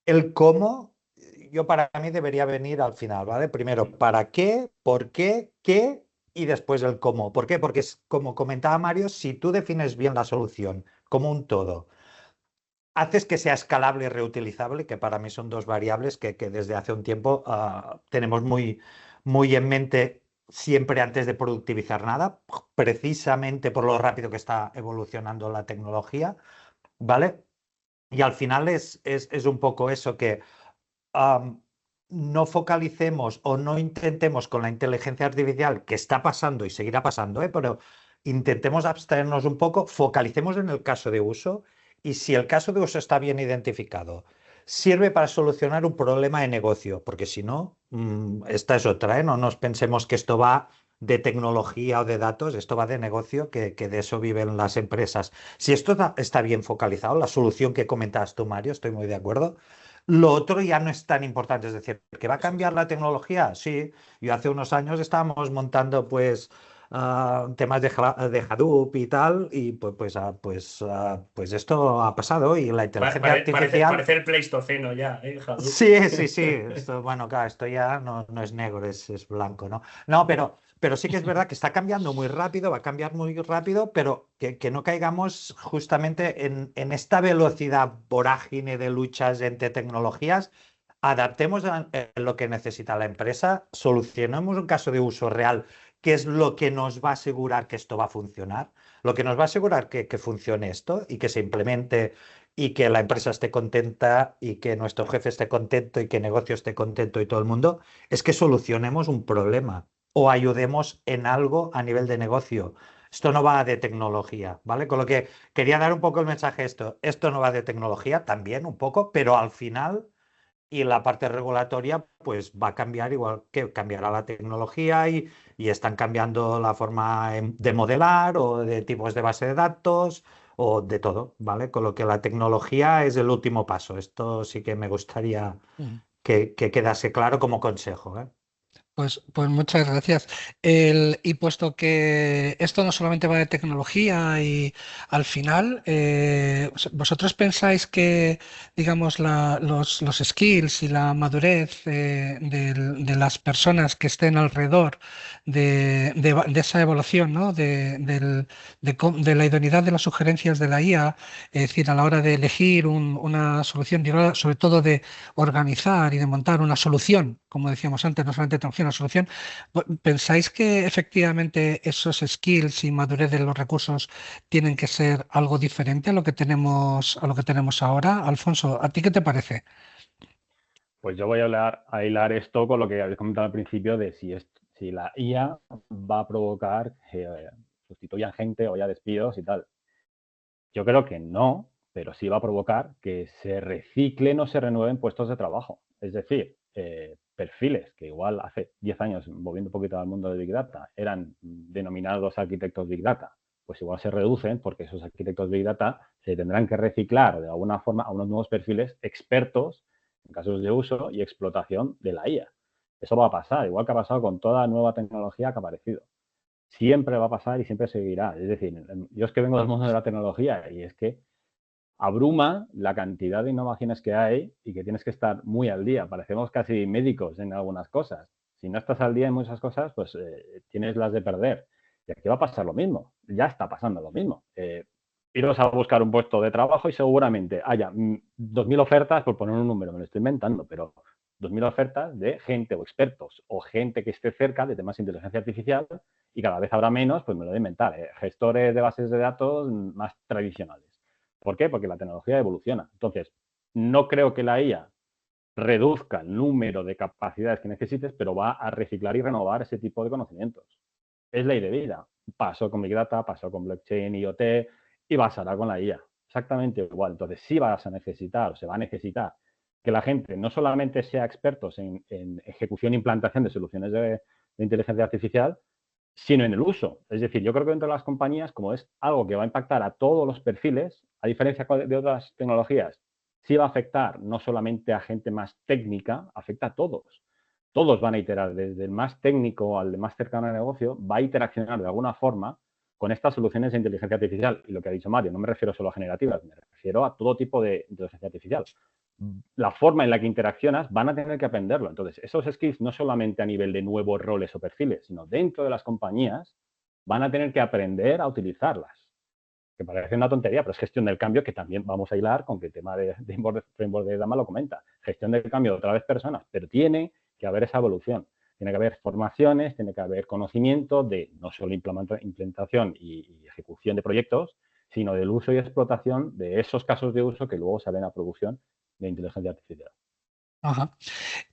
El cómo, yo para mí debería venir al final, ¿vale? Primero, ¿para qué? ¿Por qué? ¿Qué? Y después el cómo. ¿Por qué? Porque es, como comentaba Mario, si tú defines bien la solución como un todo, haces que sea escalable y reutilizable, que para mí son dos variables que desde hace un tiempo tenemos muy en mente siempre antes de productivizar nada, precisamente por lo rápido que está evolucionando la tecnología, ¿vale? Y al final es un poco eso, que no focalicemos o no intentemos con la inteligencia artificial, que está pasando y seguirá pasando, pero intentemos abstraernos un poco, focalicemos en el caso de uso y si el caso de uso está bien identificado, sirve para solucionar un problema de negocio, porque si no, esta es otra, no nos pensemos que esto va de tecnología o de datos, esto va de negocio, que de eso viven las empresas. Si esto está bien focalizado, la solución que comentabas tú, Mario, estoy muy de acuerdo. Lo otro ya no es tan importante, es decir, ¿que va a cambiar la tecnología? Sí, yo hace unos años estábamos montando pues temas de Hadoop y tal, y pues esto ha pasado y la inteligencia artificial... Parece el Pleistoceno ya, Hadoop. Sí. Esto, bueno, claro, esto ya no es negro, es blanco, ¿no? No, pero sí que es verdad que está cambiando muy rápido, va a cambiar muy rápido, pero que no caigamos justamente en esta velocidad vorágine de luchas entre tecnologías. Adaptemos a lo que necesita la empresa, solucionemos un caso de uso real, que es lo que nos va a asegurar que esto va a funcionar, lo que nos va a asegurar que funcione esto y que se implemente y que la empresa esté contenta y que nuestro jefe esté contento y que el negocio esté contento y todo el mundo, es que solucionemos un problema o ayudemos en algo a nivel de negocio. Esto no va de tecnología, ¿vale? Con lo que quería dar un poco el mensaje esto no va de tecnología, también un poco, pero al final y la parte regulatoria pues va a cambiar igual que cambiará la tecnología y están cambiando la forma de modelar o de tipos de base de datos o de todo, ¿vale? Con lo que la tecnología es el último paso. Esto sí que me gustaría que quedase claro como consejo, ¿eh? Pues muchas gracias. Y puesto que esto no solamente va de tecnología y al final, ¿vosotros pensáis que, digamos, los skills y la madurez de las personas que estén alrededor de esa evolución, ¿no? De la idoneidad de las sugerencias de la IA, es decir, a la hora de elegir una solución, y sobre todo de organizar y de montar una solución, como decíamos antes, no solamente tecnología, una solución, ¿pensáis que efectivamente esos skills y madurez de los recursos tienen que ser algo diferente a lo que tenemos ahora? Alfonso, ¿a ti qué te parece? Pues yo voy a hilar esto con lo que habéis comentado al principio de si la IA va a provocar que sustituyan gente o haya despidos y tal. Yo creo que no, pero sí va a provocar que se reciclen o se renueven puestos de trabajo. Es decir, perfiles que igual hace 10 años, moviendo un poquito al mundo de Big Data, eran denominados arquitectos Big Data, pues igual se reducen porque esos arquitectos Big Data se tendrán que reciclar de alguna forma a unos nuevos perfiles expertos en casos de uso y explotación de la IA. Eso va a pasar, igual que ha pasado con toda nueva tecnología que ha aparecido. Siempre va a pasar y siempre seguirá. Es decir, yo es que vengo del mundo de la tecnología y es que abruma la cantidad de innovaciones que hay y que tienes que estar muy al día. Parecemos casi médicos en algunas cosas. Si no estás al día en muchas cosas, pues tienes las de perder. Y aquí va a pasar lo mismo. Ya está pasando lo mismo. Iros a buscar un puesto de trabajo y seguramente haya 2.000 ofertas, por poner un número, me lo estoy inventando, pero 2.000 ofertas de gente o expertos o gente que esté cerca de temas de inteligencia artificial y cada vez habrá menos, pues me lo voy a inventar, gestores de bases de datos más tradicionales. ¿Por qué? Porque la tecnología evoluciona. Entonces, no creo que la IA reduzca el número de capacidades que necesites, pero va a reciclar y renovar ese tipo de conocimientos. Es ley de vida. Pasó con Big Data, pasó con blockchain, IoT y pasará con la IA. Exactamente igual. Entonces, sí vas a necesitar o se va a necesitar que la gente no solamente sea expertos en ejecución e implantación de soluciones de inteligencia artificial, sino en el uso. Es decir, yo creo que dentro de las compañías, como es algo que va a impactar a todos los perfiles, a diferencia de otras tecnologías, sí va a afectar no solamente a gente más técnica, afecta a todos. Todos van a iterar, desde el más técnico al más cercano al negocio, va a interaccionar de alguna forma con estas soluciones de inteligencia artificial. Y lo que ha dicho Mario, no me refiero solo a generativas, me refiero a todo tipo de inteligencia artificial. La forma en la que interaccionas van a tener que aprenderlo. Entonces, esos skills no solamente a nivel de nuevos roles o perfiles, sino dentro de las compañías van a tener que aprender a utilizarlas. Que parece una tontería, pero es gestión del cambio, que también vamos a hilar con que el tema de Framework de Dama lo comenta. Gestión del cambio otra vez personas, pero tiene que haber esa evolución. Tiene que haber formaciones, tiene que haber conocimiento de no solo implementación y ejecución de proyectos, sino del uso y explotación de esos casos de uso que luego salen a producción de inteligencia artificial. Ajá.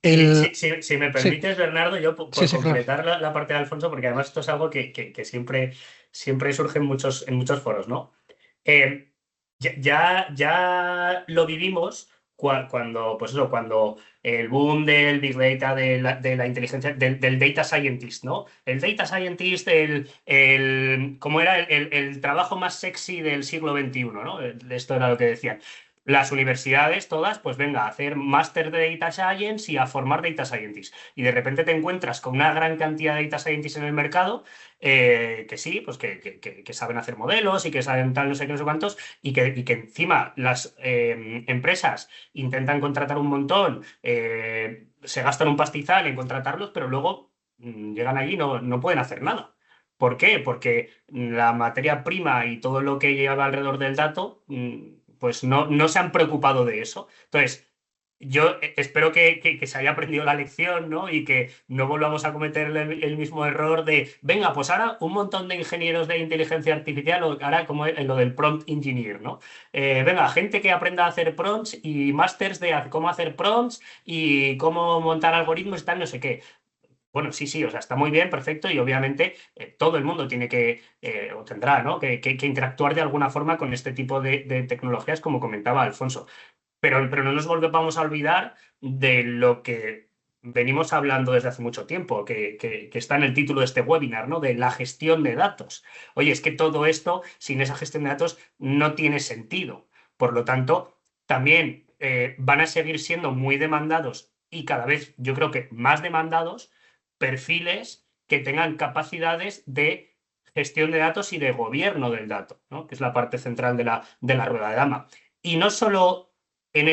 Si me permites, sí. Bernardo, yo por completar claro. la parte de Alfonso, porque además esto es algo que siempre surge en muchos foros, ¿no? Ya lo vivimos cuando, pues eso, cuando el boom del Big Data, de la inteligencia, del Data Scientist, ¿no? El Data Scientist, como era el trabajo más sexy del siglo XXI, ¿no? Esto era lo que decían. las universidades todas, pues venga, a hacer máster de Data Science y a formar Data Scientists. Y de repente te encuentras con una gran cantidad de Data Scientists en el mercado que sí, pues que saben hacer modelos y que saben tal, no sé qué, no sé cuántos, y que encima las empresas intentan contratar un montón, se gastan un pastizal en contratarlos, pero luego llegan allí y no pueden hacer nada. ¿Por qué? Porque la materia prima y todo lo que lleva alrededor del dato, pues no se han preocupado de eso. Entonces, yo espero que se haya aprendido la lección, ¿no? Y que no volvamos a cometer el mismo error de, venga, pues ahora un montón de ingenieros de inteligencia artificial, o ahora como en lo del prompt engineer, ¿no? Venga, gente que aprenda a hacer prompts y másters de cómo hacer prompts y cómo montar algoritmos y tal, no sé qué. Bueno, sí, o sea, está muy bien, perfecto, y obviamente todo el mundo tiene que, o tendrá, ¿no? que interactuar de alguna forma con este tipo de tecnologías, como comentaba Alfonso. Pero no nos vamos a olvidar de lo que venimos hablando desde hace mucho tiempo, que está en el título de este webinar, ¿no? De la gestión de datos. Oye, es que todo esto, sin esa gestión de datos, no tiene sentido. Por lo tanto, también van a seguir siendo muy demandados y cada vez, yo creo que más demandados, perfiles que tengan capacidades de gestión de datos y de gobierno del dato, ¿no? Que es la parte central de la rueda de dama. Y no solo en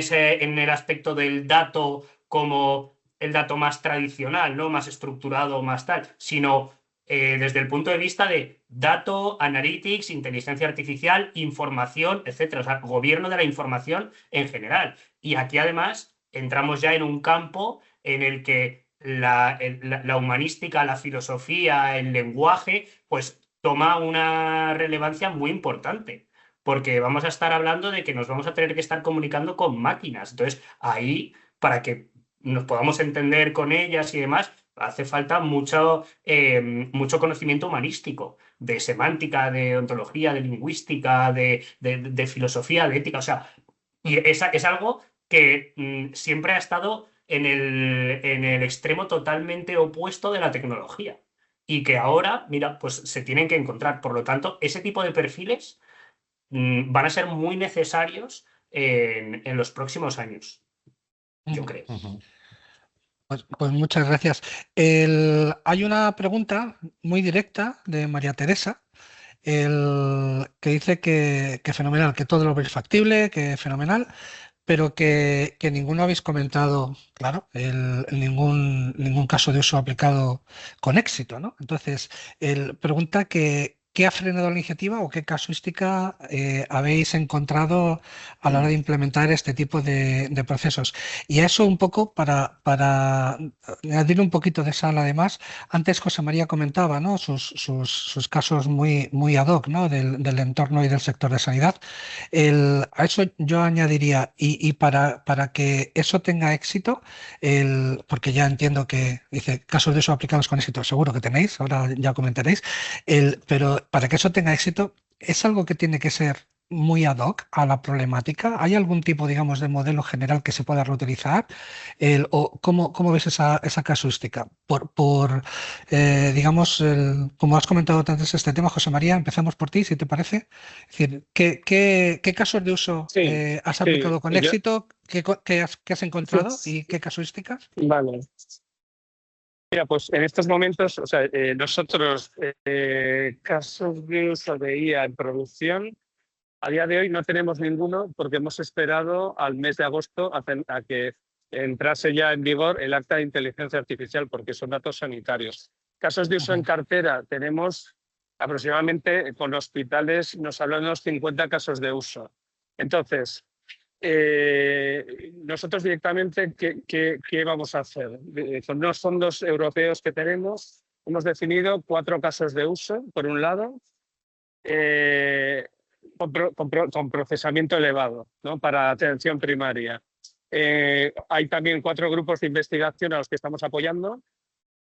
el aspecto del dato como el dato más tradicional, ¿no? Más estructurado, más tal, sino desde el punto de vista de dato, analytics, inteligencia artificial, información, etcétera. O sea, gobierno de la información en general. Y aquí además entramos ya en un campo en el que la humanística, la filosofía, el lenguaje, pues toma una relevancia muy importante, porque vamos a estar hablando de que nos vamos a tener que estar comunicando con máquinas. Entonces, ahí, para que nos podamos entender con ellas y demás, hace falta mucho conocimiento humanístico, de semántica, de ontología, de lingüística, de filosofía, de ética. O sea, y es algo que siempre ha estado en el extremo totalmente opuesto de la tecnología. Y que ahora, mira, pues se tienen que encontrar. Por lo tanto, ese tipo de perfiles van a ser muy necesarios en los próximos años, yo creo. Pues muchas gracias. Hay una pregunta muy directa de María Teresa, que dice que fenomenal, que todo lo veis factible, que fenomenal, pero que ninguno habéis comentado, claro, ningún caso de uso aplicado con éxito, ¿no? Entonces, él pregunta ¿qué ha frenado la iniciativa o qué casuística habéis encontrado a la hora de implementar este tipo de procesos? Y a eso un poco, para añadir un poquito de sal, además, antes José María comentaba, ¿no? sus casos muy ad hoc, ¿no? del entorno y del sector de sanidad. A eso yo añadiría, y para que eso tenga éxito, porque ya entiendo que dice casos de uso aplicados con éxito, seguro que tenéis, ahora ya comentaréis, pero para que eso tenga éxito, es algo que tiene que ser muy ad hoc a la problemática. ¿Hay algún tipo, digamos, de modelo general que se pueda reutilizar? ¿O cómo ves esa casuística? Digamos, como has comentado antes este tema, José María, empezamos por ti, si te parece. Es decir, ¿qué casos de uso has aplicado con éxito? ¿Qué has encontrado y qué casuísticas? Vale. Mira, pues en estos momentos, o sea, nosotros casos de uso de IA en producción, a día de hoy no tenemos ninguno porque hemos esperado al mes de agosto a que entrase ya en vigor el acta de inteligencia artificial, porque son datos sanitarios. Casos de uso en cartera tenemos aproximadamente, con hospitales nos hablan de unos 50 casos de uso. Entonces, nosotros directamente, ¿qué vamos a hacer? Con los fondos europeos que tenemos, hemos definido 4 casos de uso, por un lado, con procesamiento elevado, ¿no? Para atención primaria. Hay también 4 grupos de investigación a los que estamos apoyando,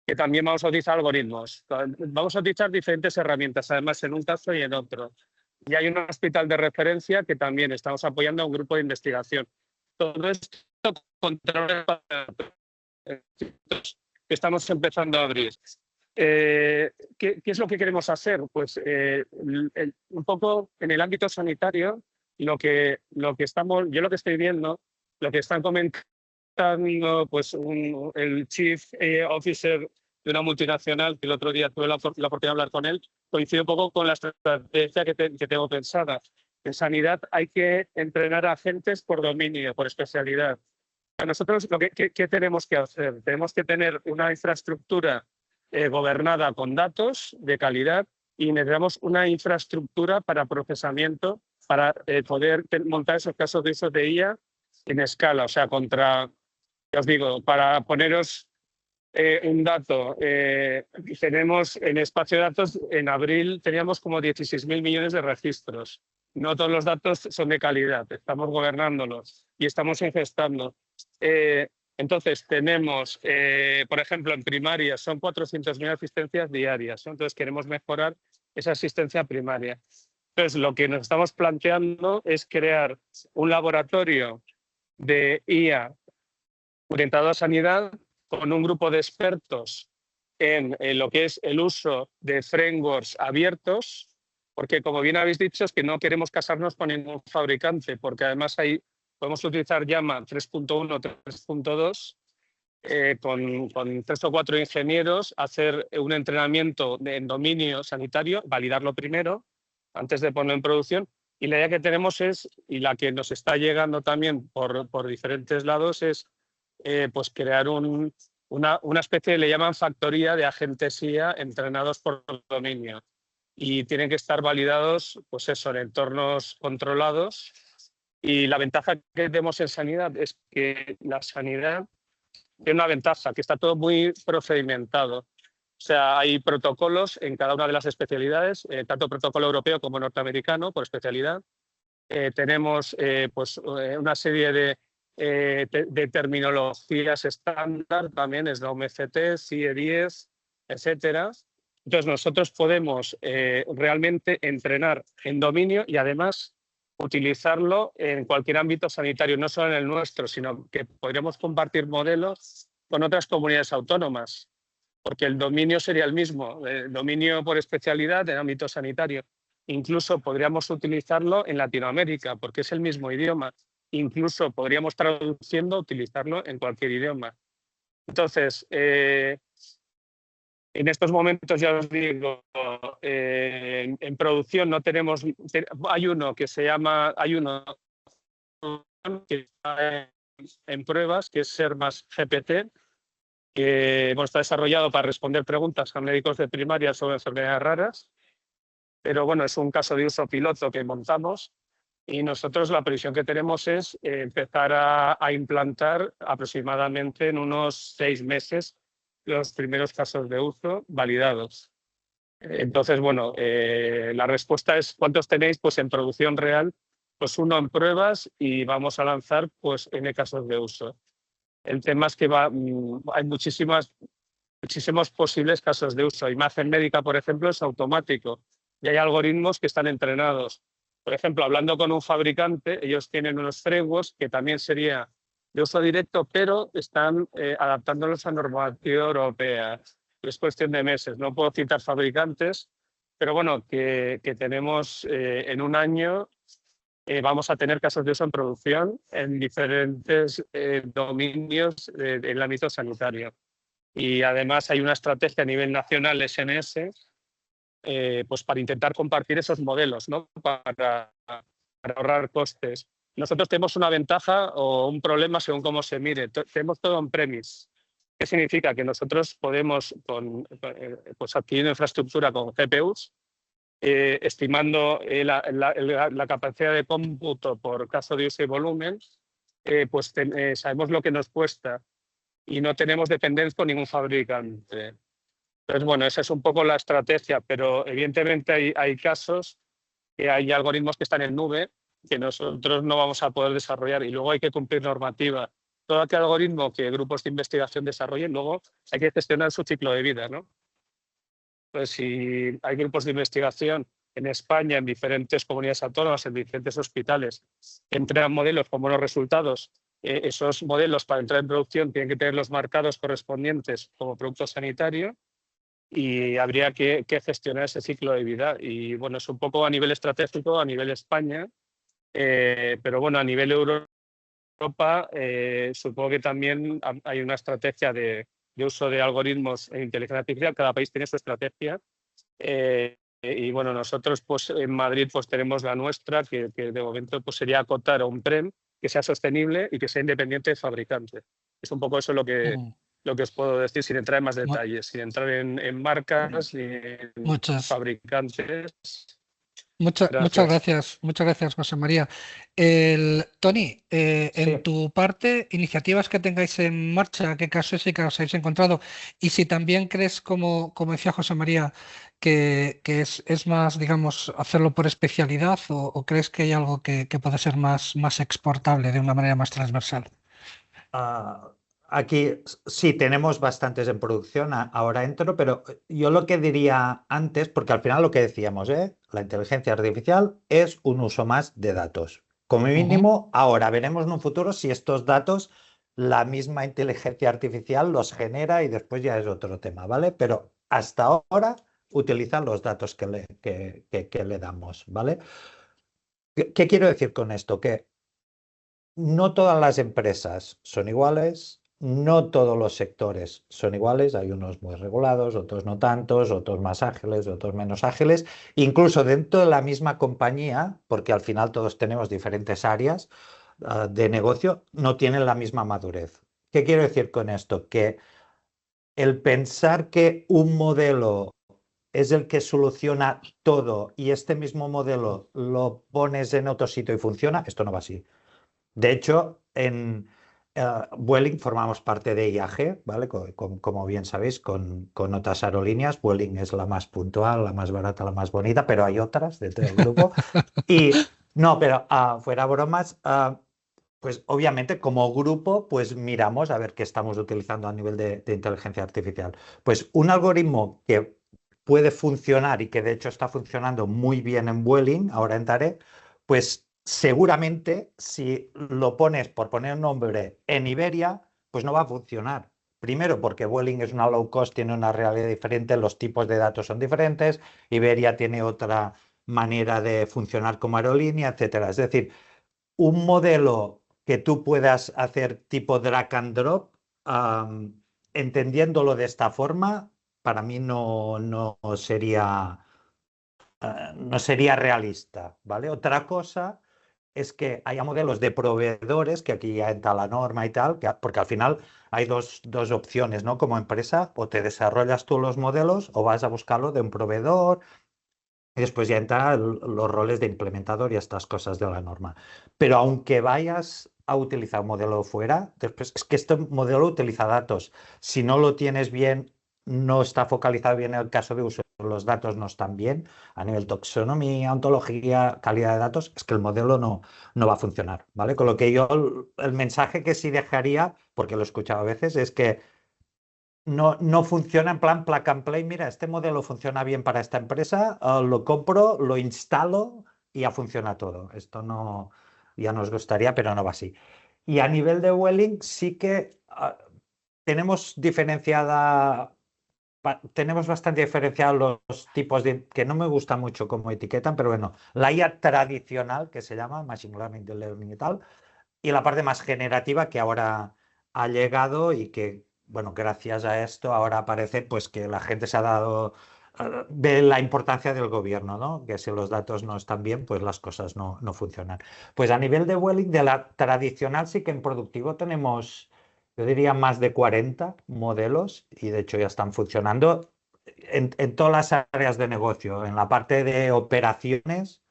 que también vamos a utilizar algoritmos. Vamos a utilizar diferentes herramientas, además en un caso y en otro. Y hay un hospital de referencia que también estamos apoyando a un grupo de investigación. Todo esto controles que estamos empezando a abrir. ¿Qué es lo que queremos hacer? Pues un poco en el ámbito sanitario lo que estoy viendo, lo que están comentando pues el Chief Officer de una multinacional, que el otro día tuve la oportunidad de hablar con él, coincide un poco con la estrategia que tengo pensada. En sanidad hay que entrenar a agentes por dominio, por especialidad. Nosotros, ¿qué tenemos que hacer? Tenemos que tener una infraestructura gobernada con datos de calidad y necesitamos una infraestructura para procesamiento para poder montar esos casos de uso de IA en escala. O sea, ya os digo, para poneros un dato, tenemos en espacio de datos, en abril teníamos como 16.000 millones de registros. No todos los datos son de calidad, estamos gobernándolos y estamos ingestando. Entonces, tenemos, por ejemplo, en primaria son 400.000 asistencias diarias, ¿no? Entonces, queremos mejorar esa asistencia primaria. Entonces, lo que nos estamos planteando es crear un laboratorio de IA orientado a sanidad con un grupo de expertos en lo que es el uso de frameworks abiertos, porque como bien habéis dicho, es que no queremos casarnos con ningún fabricante, porque además ahí podemos utilizar Llama 3.1, 3.2, con 3 o 4 ingenieros, hacer un entrenamiento en dominio sanitario, validarlo primero, antes de ponerlo en producción. Y la idea que tenemos es, y la que nos está llegando también por diferentes lados, es pues crear una especie, le llaman factoría de agentes IA entrenados por dominio. Y tienen que estar validados, pues eso, en entornos controlados. Y la ventaja que tenemos en sanidad es que la sanidad tiene una ventaja, que está todo muy procedimentado. O sea, hay protocolos en cada una de las especialidades, tanto protocolo europeo como norteamericano por especialidad. Tenemos pues, una serie de terminologías estándar, también es la OMCT, CIE 10, etcétera. Entonces, nosotros podemos realmente entrenar en dominio y además utilizarlo en cualquier ámbito sanitario, no solo en el nuestro, sino que podríamos compartir modelos con otras comunidades autónomas, porque el dominio sería el mismo, el dominio por especialidad en ámbito sanitario. Incluso podríamos utilizarlo en Latinoamérica, porque es el mismo idioma. Incluso podríamos traduciendo, utilizarlo en cualquier idioma. Entonces, en estos momentos, ya os digo, en producción no tenemos... Hay uno que está en pruebas, que es SERMAS GPT, que está desarrollado para responder preguntas a médicos de primaria sobre enfermedades raras. Pero bueno, es un caso de uso piloto que montamos y nosotros la previsión que tenemos es empezar a implantar aproximadamente en unos 6 meses los primeros casos de uso validados. Entonces, bueno, la respuesta es ¿cuántos tenéis? Pues en producción real, pues 1 en pruebas y vamos a lanzar pues N casos de uso. El tema es que hay muchísimos posibles casos de uso. Imagen médica, por ejemplo, es automático y hay algoritmos que están entrenados. Por ejemplo, hablando con un fabricante, ellos tienen unos frameworks que también sería de uso directo, pero están adaptándolos a normativa europea. Es cuestión de meses. No puedo citar fabricantes, pero bueno, que tenemos en un año vamos a tener casos de uso en producción en diferentes dominios del ámbito sanitario. Y además hay una estrategia a nivel nacional SNS pues para intentar compartir esos modelos, ¿no? para ahorrar costes. Nosotros tenemos una ventaja o un problema según cómo se mire. Tenemos todo on-premise. ¿Qué significa? Que nosotros podemos, pues adquiriendo infraestructura con GPUs, estimando la capacidad de cómputo por caso de uso y volumen, pues sabemos lo que nos cuesta y no tenemos dependencia con ningún fabricante. Entonces, bueno, esa es un poco la estrategia, pero evidentemente hay casos que hay algoritmos que están en nube que nosotros no vamos a poder desarrollar y luego hay que cumplir normativa. Todo aquel algoritmo que grupos de investigación desarrollen, luego hay que gestionar su ciclo de vida, ¿no? Pues si hay grupos de investigación en España, en diferentes comunidades autónomas, en diferentes hospitales, que entregan modelos con buenos resultados, esos modelos para entrar en producción tienen que tener los marcados correspondientes como producto sanitario y habría que gestionar ese ciclo de vida. Y bueno, es un poco a nivel estratégico, a nivel España, Pero bueno, a nivel Europa, supongo que también hay una estrategia de uso de algoritmos en inteligencia artificial. Cada país tiene su estrategia. Y bueno, nosotros pues en Madrid pues tenemos la nuestra, que de momento pues sería acotar a un PREM que sea sostenible y que sea independiente de fabricante. Es un poco eso lo que os puedo decir, sin entrar en más detalles, sin entrar en marcas y en fabricantes. Muchas gracias, José María. Tony, en tu parte, iniciativas que tengáis en marcha, qué casuísticas os habéis encontrado, y si también crees, como decía José María, que es más, digamos, hacerlo por especialidad, o crees que hay algo que puede ser más exportable de una manera más transversal. Aquí sí tenemos bastantes en producción, ahora entro, pero yo lo que diría antes, porque al final lo que decíamos, la inteligencia artificial es un uso más de datos. Como mínimo, ahora veremos en un futuro si estos datos la misma inteligencia artificial los genera y después ya es otro tema, ¿vale? Pero hasta ahora utilizan los datos que le damos, ¿vale? ¿Qué quiero decir con esto? Que no todas las empresas son iguales, no todos los sectores son iguales, hay unos muy regulados, otros no tantos, otros más ágiles, otros menos ágiles, incluso dentro de la misma compañía, porque al final todos tenemos diferentes áreas de negocio, no tienen la misma madurez. ¿Qué quiero decir con esto? Que el pensar que un modelo es el que soluciona todo y este mismo modelo lo pones en otro sitio y funciona, esto no va así. De hecho, en Vueling formamos parte de IAG, ¿vale? Como bien sabéis, con otras aerolíneas. Vueling es la más puntual, la más barata, la más bonita, pero hay otras dentro del grupo. Y no, pero fuera bromas, pues obviamente como grupo, pues miramos a ver qué estamos utilizando a nivel de inteligencia artificial. Pues un algoritmo que puede funcionar y que de hecho está funcionando muy bien en Vueling, ahora entraré, pues seguramente si lo pones, por poner un nombre, en Iberia, pues no va a funcionar. Primero porque Vueling es una low cost, tiene una realidad diferente, los tipos de datos son diferentes, Iberia tiene otra manera de funcionar como aerolínea, etcétera. Es decir, un modelo que tú puedas hacer tipo drag and drop, entendiéndolo de esta forma, para mí no sería realista, ¿vale? Otra cosa es que haya modelos de proveedores, que aquí ya entra la norma y tal, porque al final hay dos opciones, ¿no? Como empresa, o te desarrollas tú los modelos o vas a buscarlo de un proveedor y después ya entran los roles de implementador y estas cosas de la norma. Pero aunque vayas a utilizar un modelo fuera, después es que este modelo utiliza datos. Si no lo tienes bien, no está focalizado bien en el caso de uso, los datos no están bien a nivel taxonomía, ontología, calidad de datos, es que el modelo no va a funcionar, ¿vale? Con lo que yo, el mensaje que sí dejaría, porque lo he escuchado a veces, es que no funciona en plan plug and play. Mira, este modelo funciona bien para esta empresa, lo compro, lo instalo y ya funciona todo. Esto no, ya nos gustaría, pero no va así. Y a nivel de Vueling sí que tenemos bastante diferenciados los tipos que no me gusta mucho cómo etiquetan, pero bueno, la IA tradicional, que se llama Machine Learning y tal, y la parte más generativa que ahora ha llegado y que, bueno, gracias a esto ahora parece pues que la gente se ha dado, ve la importancia del gobierno, ¿no? Que si los datos no están bien, pues las cosas no funcionan. Pues a nivel de Vueling, de la tradicional, sí que en productivo tenemos, yo diría, más de 40 modelos y de hecho ya están funcionando en todas las áreas de negocio, en la parte de operaciones,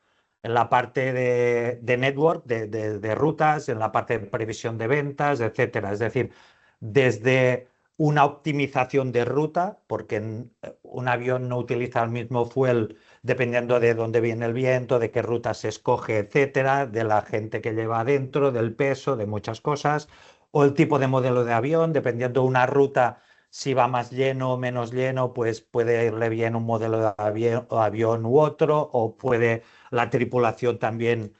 en la parte de network, de rutas, en la parte de previsión de ventas, etcétera. Es decir, desde una optimización de ruta, porque un avión no utiliza el mismo fuel dependiendo de dónde viene el viento, de qué ruta se escoge, etcétera, de la gente que lleva adentro, del peso, de muchas cosas, o el tipo de modelo de avión, dependiendo de una ruta. Si va más lleno o menos lleno, pues puede irle bien un modelo de avión u otro, o puede la tripulación también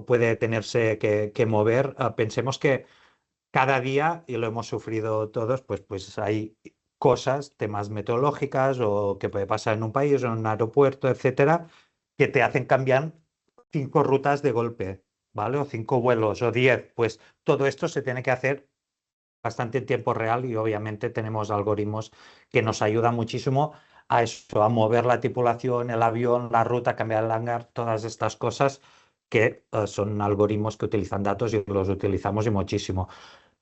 puede tenerse que mover. Pensemos que cada día, y lo hemos sufrido todos, pues hay cosas, temas meteorológicas o que puede pasar en un país o en un aeropuerto, etcétera, que te hacen cambiar 5 rutas de golpe, ¿vale? O 5 vuelos o 10. Pues todo esto se tiene que hacer bastante en tiempo real y obviamente tenemos algoritmos que nos ayudan muchísimo a eso, a mover la tripulación, el avión, la ruta, cambiar el hangar, todas estas cosas que son algoritmos que utilizan datos y los utilizamos y muchísimo.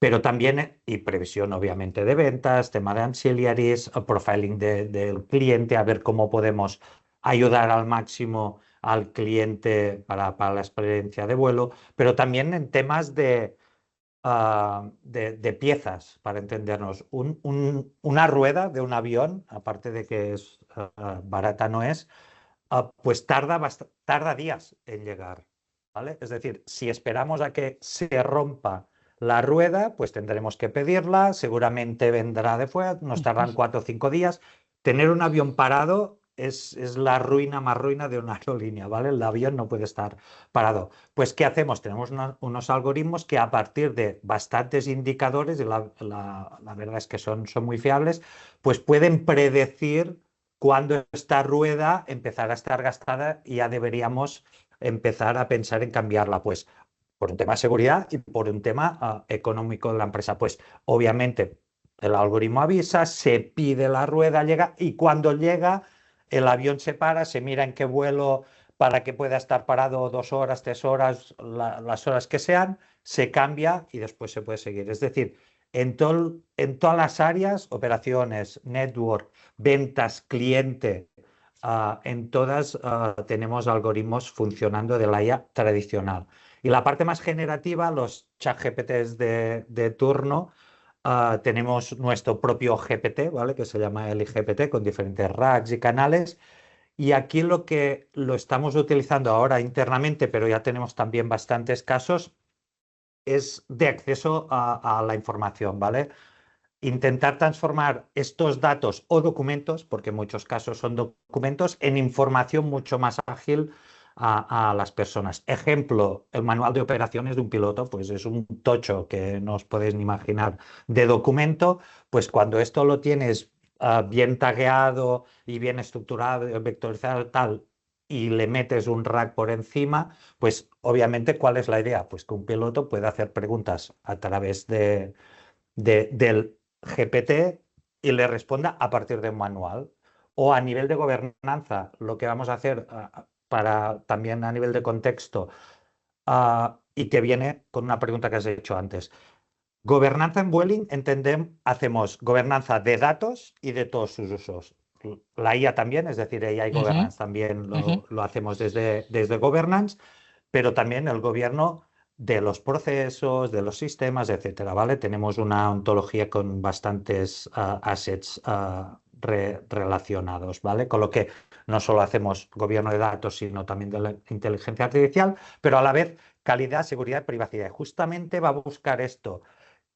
Pero también, y previsión obviamente de ventas, tema de ancillaries, profiling del cliente, a ver cómo podemos ayudar al máximo al cliente para la experiencia de vuelo, pero también en temas de piezas, para entendernos. Una rueda de un avión, aparte de que es barata, no es, pues tarda días en llegar, ¿vale? Es decir, si esperamos a que se rompa la rueda, pues tendremos que pedirla, seguramente vendrá de fuera, nos tardan 4 o 5 días. Tener un avión parado es la ruina más ruina de una aerolínea, ¿vale? El avión no puede estar parado. Pues, ¿qué hacemos? Tenemos unos algoritmos que a partir de bastantes indicadores, y la verdad es que son muy fiables, pues pueden predecir cuándo esta rueda empezará a estar gastada y ya deberíamos empezar a pensar en cambiarla, pues por un tema de seguridad y por un tema económico de la empresa. Pues obviamente el algoritmo avisa, se pide la rueda, llega y cuando llega el avión se para, se mira en qué vuelo para que pueda estar parado 2 horas, 3 horas, las horas que sean, se cambia y después se puede seguir. Es decir, en todas las áreas, operaciones, network, ventas, cliente, en todas tenemos algoritmos funcionando de la IA tradicional. Y la parte más generativa, los ChatGPTs de turno, tenemos nuestro propio GPT, ¿vale? Que se llama el IGPT, con diferentes racks y canales. Y aquí lo estamos utilizando ahora internamente, pero ya tenemos también bastantes casos, es de acceso a la información, ¿vale? Intentar transformar estos datos o documentos, porque en muchos casos son documentos, en información mucho más ágil a las personas. Ejemplo, el manual de operaciones de un piloto, pues es un tocho que no os podéis ni imaginar de documento, pues cuando esto lo tienes bien tagueado y bien estructurado, vectorizado tal, y le metes un rack por encima, pues obviamente, ¿cuál es la idea? Pues que un piloto puede hacer preguntas a través del GPT y le responda a partir de un manual. O a nivel de gobernanza, lo que vamos a hacer para también a nivel de contexto y que viene con una pregunta que has hecho antes. Gobernanza en Vueling, hacemos gobernanza de datos y de todos sus usos. La IA también, es decir, AI Governance también lo hacemos desde Governance, pero también el gobierno de los procesos, de los sistemas, etcétera, ¿vale? Tenemos una ontología con bastantes assets relacionados, ¿vale? Con lo que no solo hacemos gobierno de datos, sino también de la inteligencia artificial, pero a la vez calidad, seguridad y privacidad. Y justamente va a buscar esto,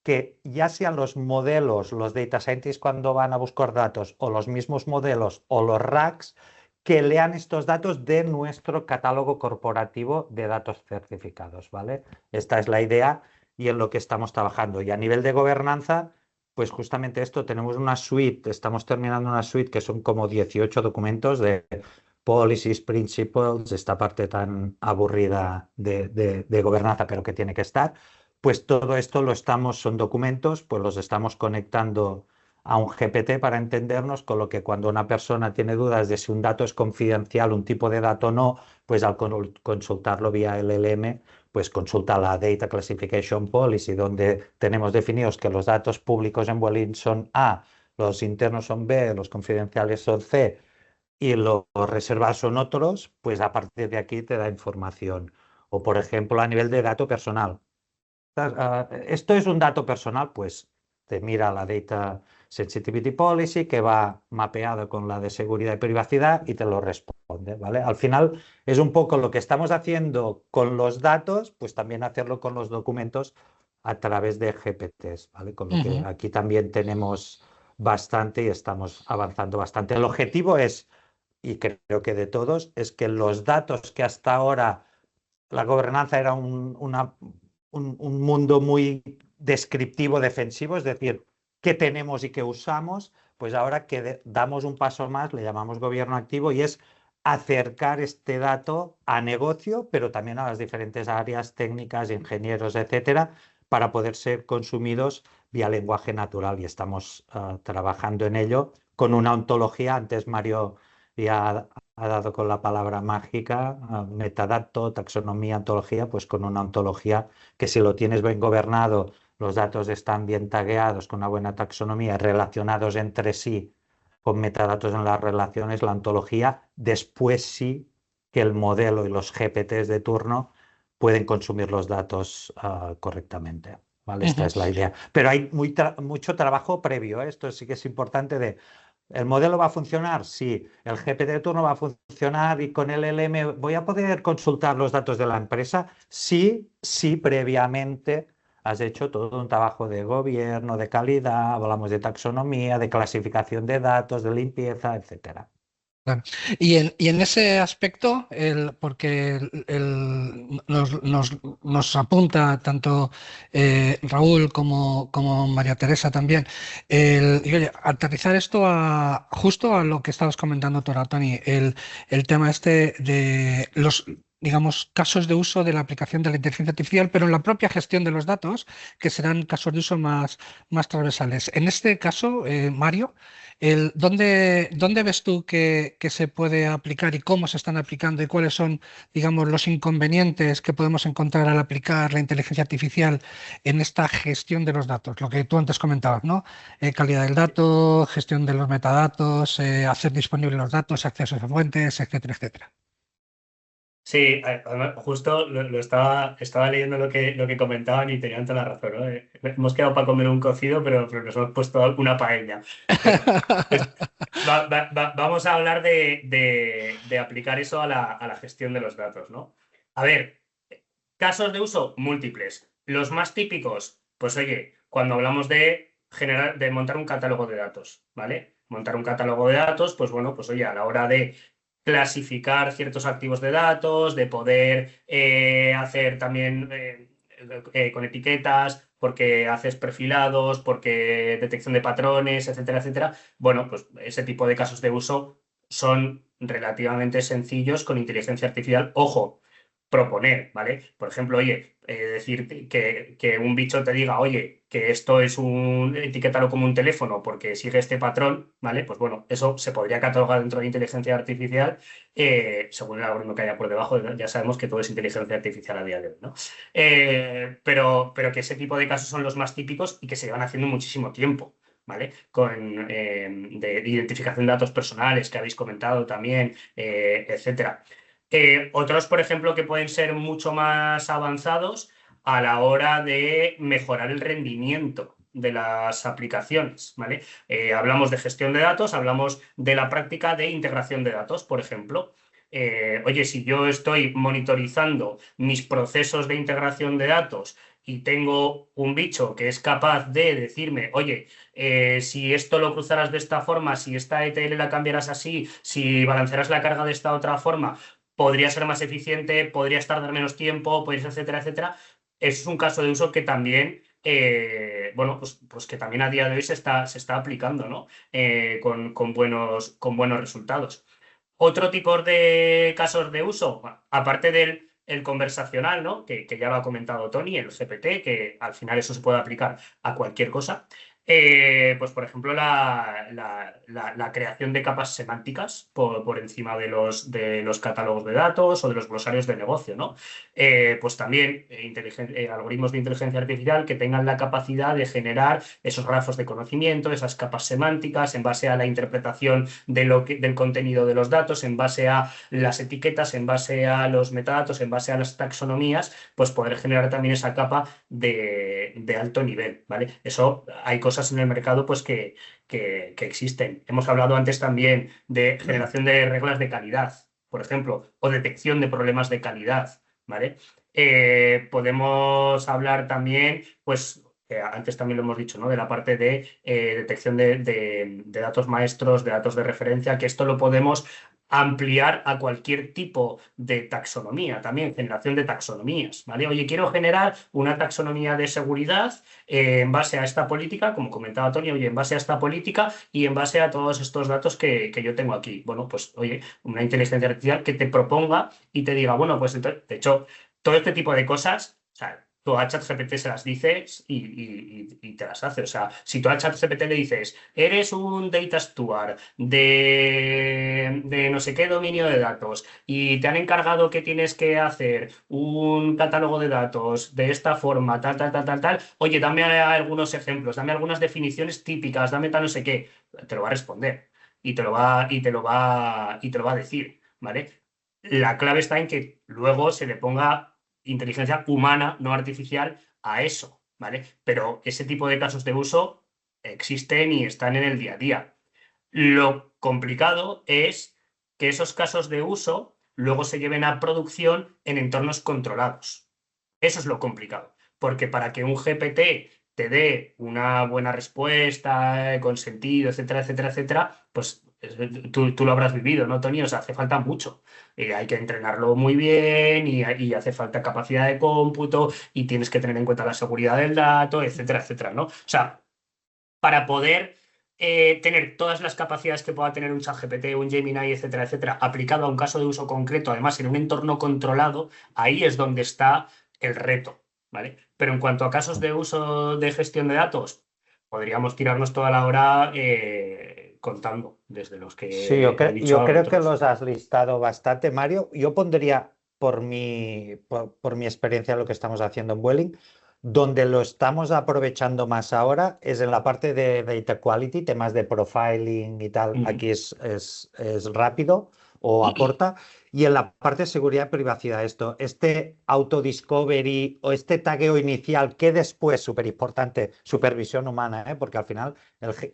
que ya sean los modelos, los data scientists cuando van a buscar datos, o los mismos modelos, o los racks, que lean estos datos de nuestro catálogo corporativo de datos certificados, ¿vale? Esta es la idea y en lo que estamos trabajando. Y a nivel de gobernanza, pues justamente esto, tenemos una suite, estamos terminando una suite que son como 18 documentos de policies, principles, esta parte tan aburrida de gobernanza, pero que tiene que estar. Pues todo esto son documentos, pues los estamos conectando a un GPT para entendernos, con lo que cuando una persona tiene dudas de si un dato es confidencial, un tipo de dato o no, pues al consultarlo vía LLM, pues consulta la Data Classification Policy, donde tenemos definidos que los datos públicos en Vueling son A, los internos son B, los confidenciales son C y los reservados son otros, pues a partir de aquí te da información. O por ejemplo, a nivel de dato personal. Esto es un dato personal, pues te mira la Data Sensitivity Policy que va mapeado con la de seguridad y privacidad y te lo responde, ¿vale? Al final es un poco lo que estamos haciendo con los datos, pues también hacerlo con los documentos a través de GPTs, ¿vale? Con lo que aquí también tenemos bastante y estamos avanzando bastante. El objetivo es, y creo que de todos, es que los datos que hasta ahora la gobernanza era un mundo muy descriptivo, defensivo, es decir, qué tenemos y qué usamos, pues ahora que damos un paso más, le llamamos gobierno activo y es acercar este dato a negocio, pero también a las diferentes áreas técnicas, ingenieros, etcétera, para poder ser consumidos vía lenguaje natural. Y estamos trabajando en ello con una ontología. Antes Mario ya ha dado con la palabra mágica, metadato, taxonomía, ontología, pues con una ontología que, si lo tienes bien gobernado, los datos están bien tagueados con una buena taxonomía, relacionados entre sí con metadatos en las relaciones, la ontología, después sí que el modelo y los GPTs de turno pueden consumir los datos correctamente. ¿Vale? Esta es la idea. Pero hay mucho trabajo previo, ¿eh? Esto sí que es importante. ¿El modelo va a funcionar? Sí. ¿El GPT de turno va a funcionar y con el LM voy a poder consultar los datos de la empresa? Sí, sí, previamente has hecho todo un trabajo de gobierno, de calidad, hablamos de taxonomía, de clasificación de datos, de limpieza, etcétera. Claro. Y en ese aspecto, porque nos apunta tanto Raúl como María Teresa también, y oye, aterrizar esto justo a lo que estabas comentando tú ahora, Tony, el tema este de los, digamos, casos de uso de la aplicación de la inteligencia artificial, pero en la propia gestión de los datos, que serán casos de uso más transversales. En este caso, Mario, ¿dónde ves tú que se puede aplicar y cómo se están aplicando y cuáles son, digamos, los inconvenientes que podemos encontrar al aplicar la inteligencia artificial en esta gestión de los datos? Lo que tú antes comentabas, ¿no? Calidad del dato, gestión de los metadatos, hacer disponibles los datos, acceso a fuentes, etcétera, etcétera. Sí, además, justo lo estaba leyendo lo que comentaban y tenían toda la razón, ¿no? Hemos quedado para comer un cocido, pero nos hemos puesto una paella. Vamos a hablar de aplicar eso a la gestión de los datos, ¿no? A ver, casos de uso múltiples. Los más típicos, pues oye, cuando hablamos de montar un catálogo de datos, ¿vale? Montar un catálogo de datos, pues bueno, pues oye, a la hora de clasificar ciertos activos de datos, de poder hacer también con etiquetas, porque haces perfilados, porque detección de patrones, etcétera, etcétera. Bueno, pues ese tipo de casos de uso son relativamente sencillos con inteligencia artificial. Ojo, proponer, ¿vale? Por ejemplo, oye, decir que un bicho te diga, oye, que esto es etiquétalo como un teléfono porque sigue este patrón, ¿vale? Pues bueno, eso se podría catalogar dentro de inteligencia artificial, según el algoritmo que haya por debajo. Ya sabemos que todo es inteligencia artificial a día de hoy, ¿no? Pero que ese tipo de casos son los más típicos y que se llevan haciendo muchísimo tiempo. ¿Vale? De identificación de datos personales que habéis comentado también, etcétera. Otros, por ejemplo, que pueden ser mucho más avanzados a la hora de mejorar el rendimiento de las aplicaciones, ¿vale? Hablamos de gestión de datos, hablamos de la práctica de integración de datos, por ejemplo. Oye, si yo estoy monitorizando mis procesos de integración de datos y tengo un bicho que es capaz de decirme, oye, si esto lo cruzaras de esta forma, si esta ETL la cambiaras así, si balancearas la carga de esta otra forma, podría ser más eficiente, podrías tardar menos tiempo, podrías, etcétera, etcétera. Eso es un caso de uso que también, bueno, pues que también a día de hoy se está aplicando, ¿no? Con buenos resultados. Otro tipo de casos de uso, aparte del conversacional, ¿no? Que ya lo ha comentado Tony, el GPT, que al final eso se puede aplicar a cualquier cosa. Pues por ejemplo la creación de capas semánticas por encima de los catálogos de datos o de los glosarios de negocio, ¿no? Pues también algoritmos de inteligencia artificial que tengan la capacidad de generar esos grafos de conocimiento, esas capas semánticas en base a la interpretación del contenido de los datos, en base a las etiquetas, en base a los metadatos, en base a las taxonomías, pues poder generar también esa capa de alto nivel, ¿vale? Eso hay cosas en el mercado pues que existen. Hemos hablado antes también de generación de reglas de calidad, por ejemplo, o detección de problemas de calidad, ¿vale? Podemos hablar también, pues, antes también lo hemos dicho, ¿no? De la parte de detección de datos maestros, de datos de referencia, que esto lo podemos ampliar a cualquier tipo de taxonomía, también generación de taxonomías, ¿vale? Oye, quiero generar una taxonomía de seguridad en base a esta política, como comentaba Tony, oye, en base a esta política y en base a todos estos datos que yo tengo aquí. Bueno, pues, oye, una inteligencia artificial que te proponga y te diga, bueno, pues, de hecho, todo este tipo de cosas, o sea, tú a ChatGPT se las dices y te las hace. O sea, si tú a ChatGPT le dices, eres un data steward de no sé qué dominio de datos y te han encargado que tienes que hacer un catálogo de datos de esta forma, tal, tal, tal, tal, tal, oye, dame algunos ejemplos, dame algunas definiciones típicas, dame tal no sé qué, te lo va a responder y te lo va a decir, ¿vale? La clave está en que luego se le ponga inteligencia humana, no artificial, a eso, ¿vale? Pero ese tipo de casos de uso existen y están en el día a día. Lo complicado es que esos casos de uso luego se lleven a producción en entornos controlados. Eso es lo complicado, porque para que un GPT te dé una buena respuesta, con sentido, etcétera, etcétera, etcétera, pues tú lo habrás vivido, ¿no, Tony? O sea, hace falta mucho. Hay que entrenarlo muy bien y hace falta capacidad de cómputo y tienes que tener en cuenta la seguridad del dato, etcétera, etcétera, ¿no? O sea, para poder tener todas las capacidades que pueda tener un ChatGPT, un Gemini, etcétera, etcétera, aplicado a un caso de uso concreto, además en un entorno controlado, ahí es donde está el reto, ¿vale? Pero en cuanto a casos de uso de gestión de datos, podríamos tirarnos toda la hora contando, desde los que Sí, he dicho yo a creo que otros. los has listado bastante, Mario. Yo pondría por mi experiencia lo que estamos haciendo en Vueling, donde lo estamos aprovechando más ahora es en la parte de data quality, temas de profiling y tal. Aquí es rápido o aporta. Y en la parte de seguridad y privacidad, este auto-discovery o este tagueo inicial que después, súper importante, supervisión humana, porque al final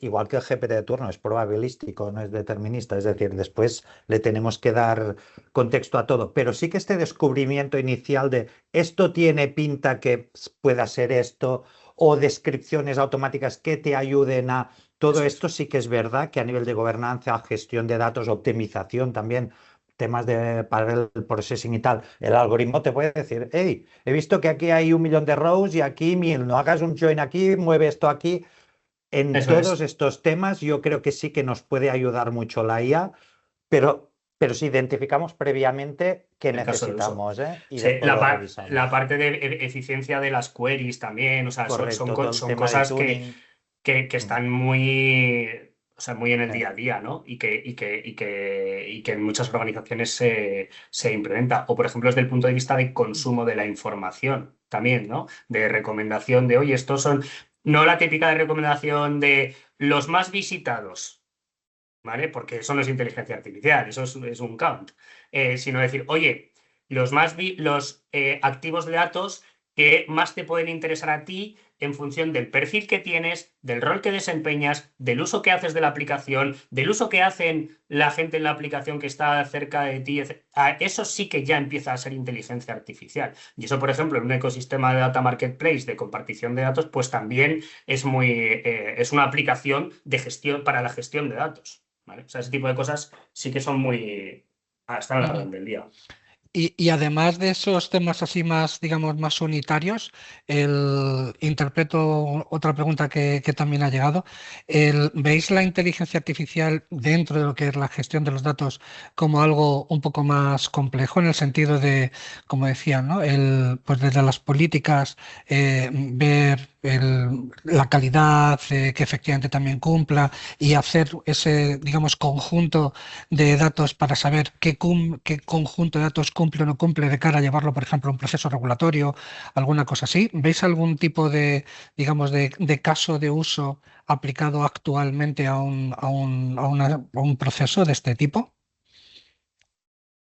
igual que el GPT de turno es probabilístico, no es determinista, es decir, después le tenemos que dar contexto a todo, pero sí que este descubrimiento inicial de esto tiene pinta que pueda ser esto, o descripciones automáticas que te ayuden a... Todo esto sí que es verdad que a nivel de gobernanza, gestión de datos, optimización también, temas de para el processing y tal, el algoritmo te puede decir, hey, he visto que aquí hay 1 millón de rows y aquí 1000, no hagas un join aquí, mueve esto aquí. En Eso todos es. estos temas yo creo que sí que nos puede ayudar mucho la IA, pero si identificamos previamente qué El caso de uso. necesitamos, y Sí, después lo la revisamos. parte de eficiencia de las queries también, o sea, Correcto, todo el son tema de cosas tuning. que están muy, o sea, muy en el Sí, día a día, ¿no? Y que en muchas organizaciones se implementa. O, por ejemplo, desde el punto de vista de consumo de la información también, ¿no? De recomendación de, oye, estos son, no la típica de recomendación de los más visitados, ¿vale? Porque eso no es inteligencia artificial, eso es un count. Sino decir, oye, los activos de datos que más te pueden interesar a ti en función del perfil que tienes, del rol que desempeñas, del uso que haces de la aplicación, del uso que hacen la gente en la aplicación que está cerca de ti. Eso sí que ya empieza a ser inteligencia artificial. Y eso, por ejemplo, en un ecosistema de data marketplace de compartición de datos, pues también es una aplicación de gestión para la gestión de datos. ¿Vale? O sea, ese tipo de cosas sí que son muy... están a la orden del día. Y además de esos temas así más, digamos, más unitarios, interpreto otra pregunta que también ha llegado. ¿Veis la inteligencia artificial dentro de lo que es la gestión de los datos como algo un poco más complejo en el sentido de, como decían, ¿no? Pues desde las políticas, ver la calidad, que efectivamente también cumpla y hacer ese, digamos, conjunto de datos para saber qué conjunto de datos cumple o no cumple de cara a llevarlo, por ejemplo, a un proceso regulatorio, alguna cosa así? ¿Veis algún tipo de, digamos, de caso de uso aplicado actualmente a un proceso de este tipo?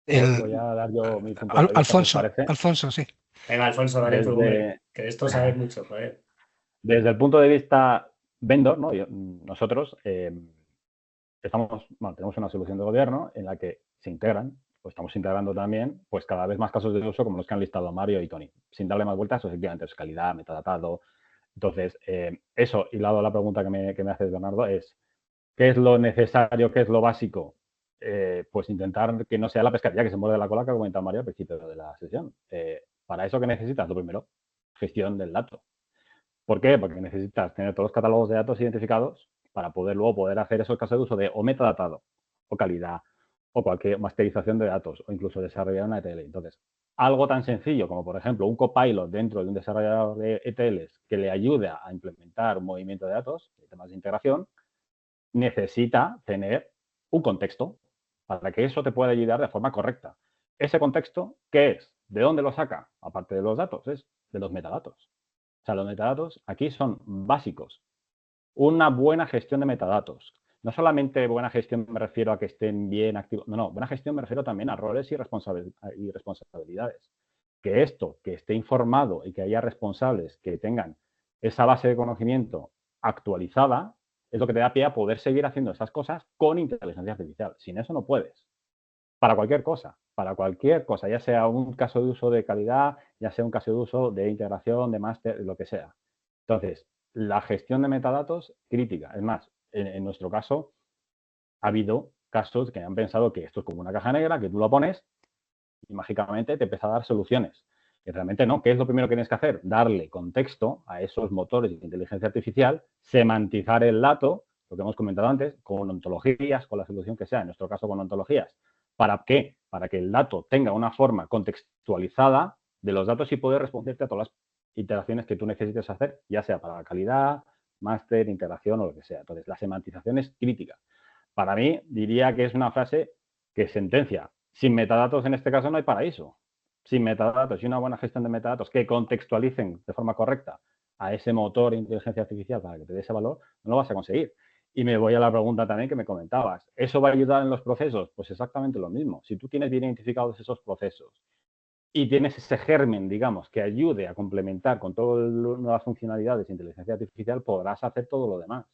Voy a dar yo mi punto de vista, si os Alfonso, parece. Alfonso, sí. Venga, Alfonso, dale tú, hombre, Desde, que de esto sabes mucho, joder. desde el punto de vista vendor, ¿no? Nosotros tenemos una solución de gobierno en la que se integran, o estamos integrando también, pues cada vez más casos de uso como los que han listado Mario y Tony. Sin darle más vueltas, efectivamente, es calidad, metadatado. Entonces, eso, y lado la pregunta que me haces, Bernardo, es ¿qué es lo necesario, qué es lo básico? pues intentar que no sea la pescadilla que se muerde la cola que ha comentado Mario al principio de la sesión. Para eso, ¿qué necesitas? Lo primero, gestión del dato. ¿Por qué? Porque necesitas tener todos los catálogos de datos identificados para luego poder hacer esos casos de uso de o metadatado, o calidad, o cualquier masterización de datos, o incluso desarrollar una ETL. Entonces, algo tan sencillo como, por ejemplo, un copilot dentro de un desarrollador de ETLs que le ayude a implementar un movimiento de datos, temas de integración, necesita tener un contexto para que eso te pueda ayudar de forma correcta. Ese contexto, ¿qué es? ¿De dónde lo saca? Aparte de los datos, es de los metadatos. O sea, los metadatos aquí son básicos. Una buena gestión de metadatos. No solamente buena gestión me refiero a que estén bien activos. No, buena gestión me refiero también a roles y responsabilidades. Que esto, que esté informado y que haya responsables que tengan esa base de conocimiento actualizada, es lo que te da pie a poder seguir haciendo esas cosas con inteligencia artificial. Sin eso no puedes. Para cualquier cosa, ya sea un caso de uso de calidad, ya sea un caso de uso de integración, de máster, lo que sea. Entonces, la gestión de metadatos, crítica. Es más, en nuestro caso, ha habido casos que han pensado que esto es como una caja negra, que tú lo pones y mágicamente te empieza a dar soluciones. Y realmente no. ¿Qué es lo primero que tienes que hacer? Darle contexto a esos motores de inteligencia artificial, semantizar el dato, lo que hemos comentado antes, con ontologías, con la solución que sea, en nuestro caso con ontologías. ¿Para qué? Para que el dato tenga una forma contextualizada de los datos y poder responderte a todas las iteraciones que tú necesites hacer, ya sea para la calidad, máster, integración o lo que sea. Entonces, la semantización es crítica. Para mí, diría que es una frase que sentencia. Sin metadatos, en este caso, no hay paraíso. Sin metadatos y una buena gestión de metadatos que contextualicen de forma correcta a ese motor de inteligencia artificial para que te dé ese valor, no lo vas a conseguir. Y me voy a la pregunta también que me comentabas. ¿Eso va a ayudar en los procesos? Pues exactamente lo mismo. Si tú tienes bien identificados esos procesos y tienes ese germen, digamos, que ayude a complementar con todas las nuevas funcionalidades de inteligencia artificial, podrás hacer todo lo demás.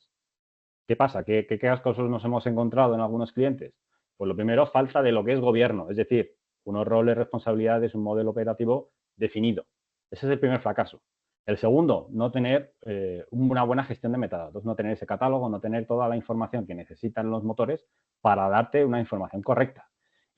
¿Qué pasa? ¿Qué casos nos hemos encontrado en algunos clientes? Pues lo primero, falta de lo que es gobierno, es decir, unos roles, responsabilidades, un modelo operativo definido. Ese es el primer fracaso. El segundo, no tener una buena gestión de metadatos, no tener ese catálogo, no tener toda la información que necesitan los motores para darte una información correcta.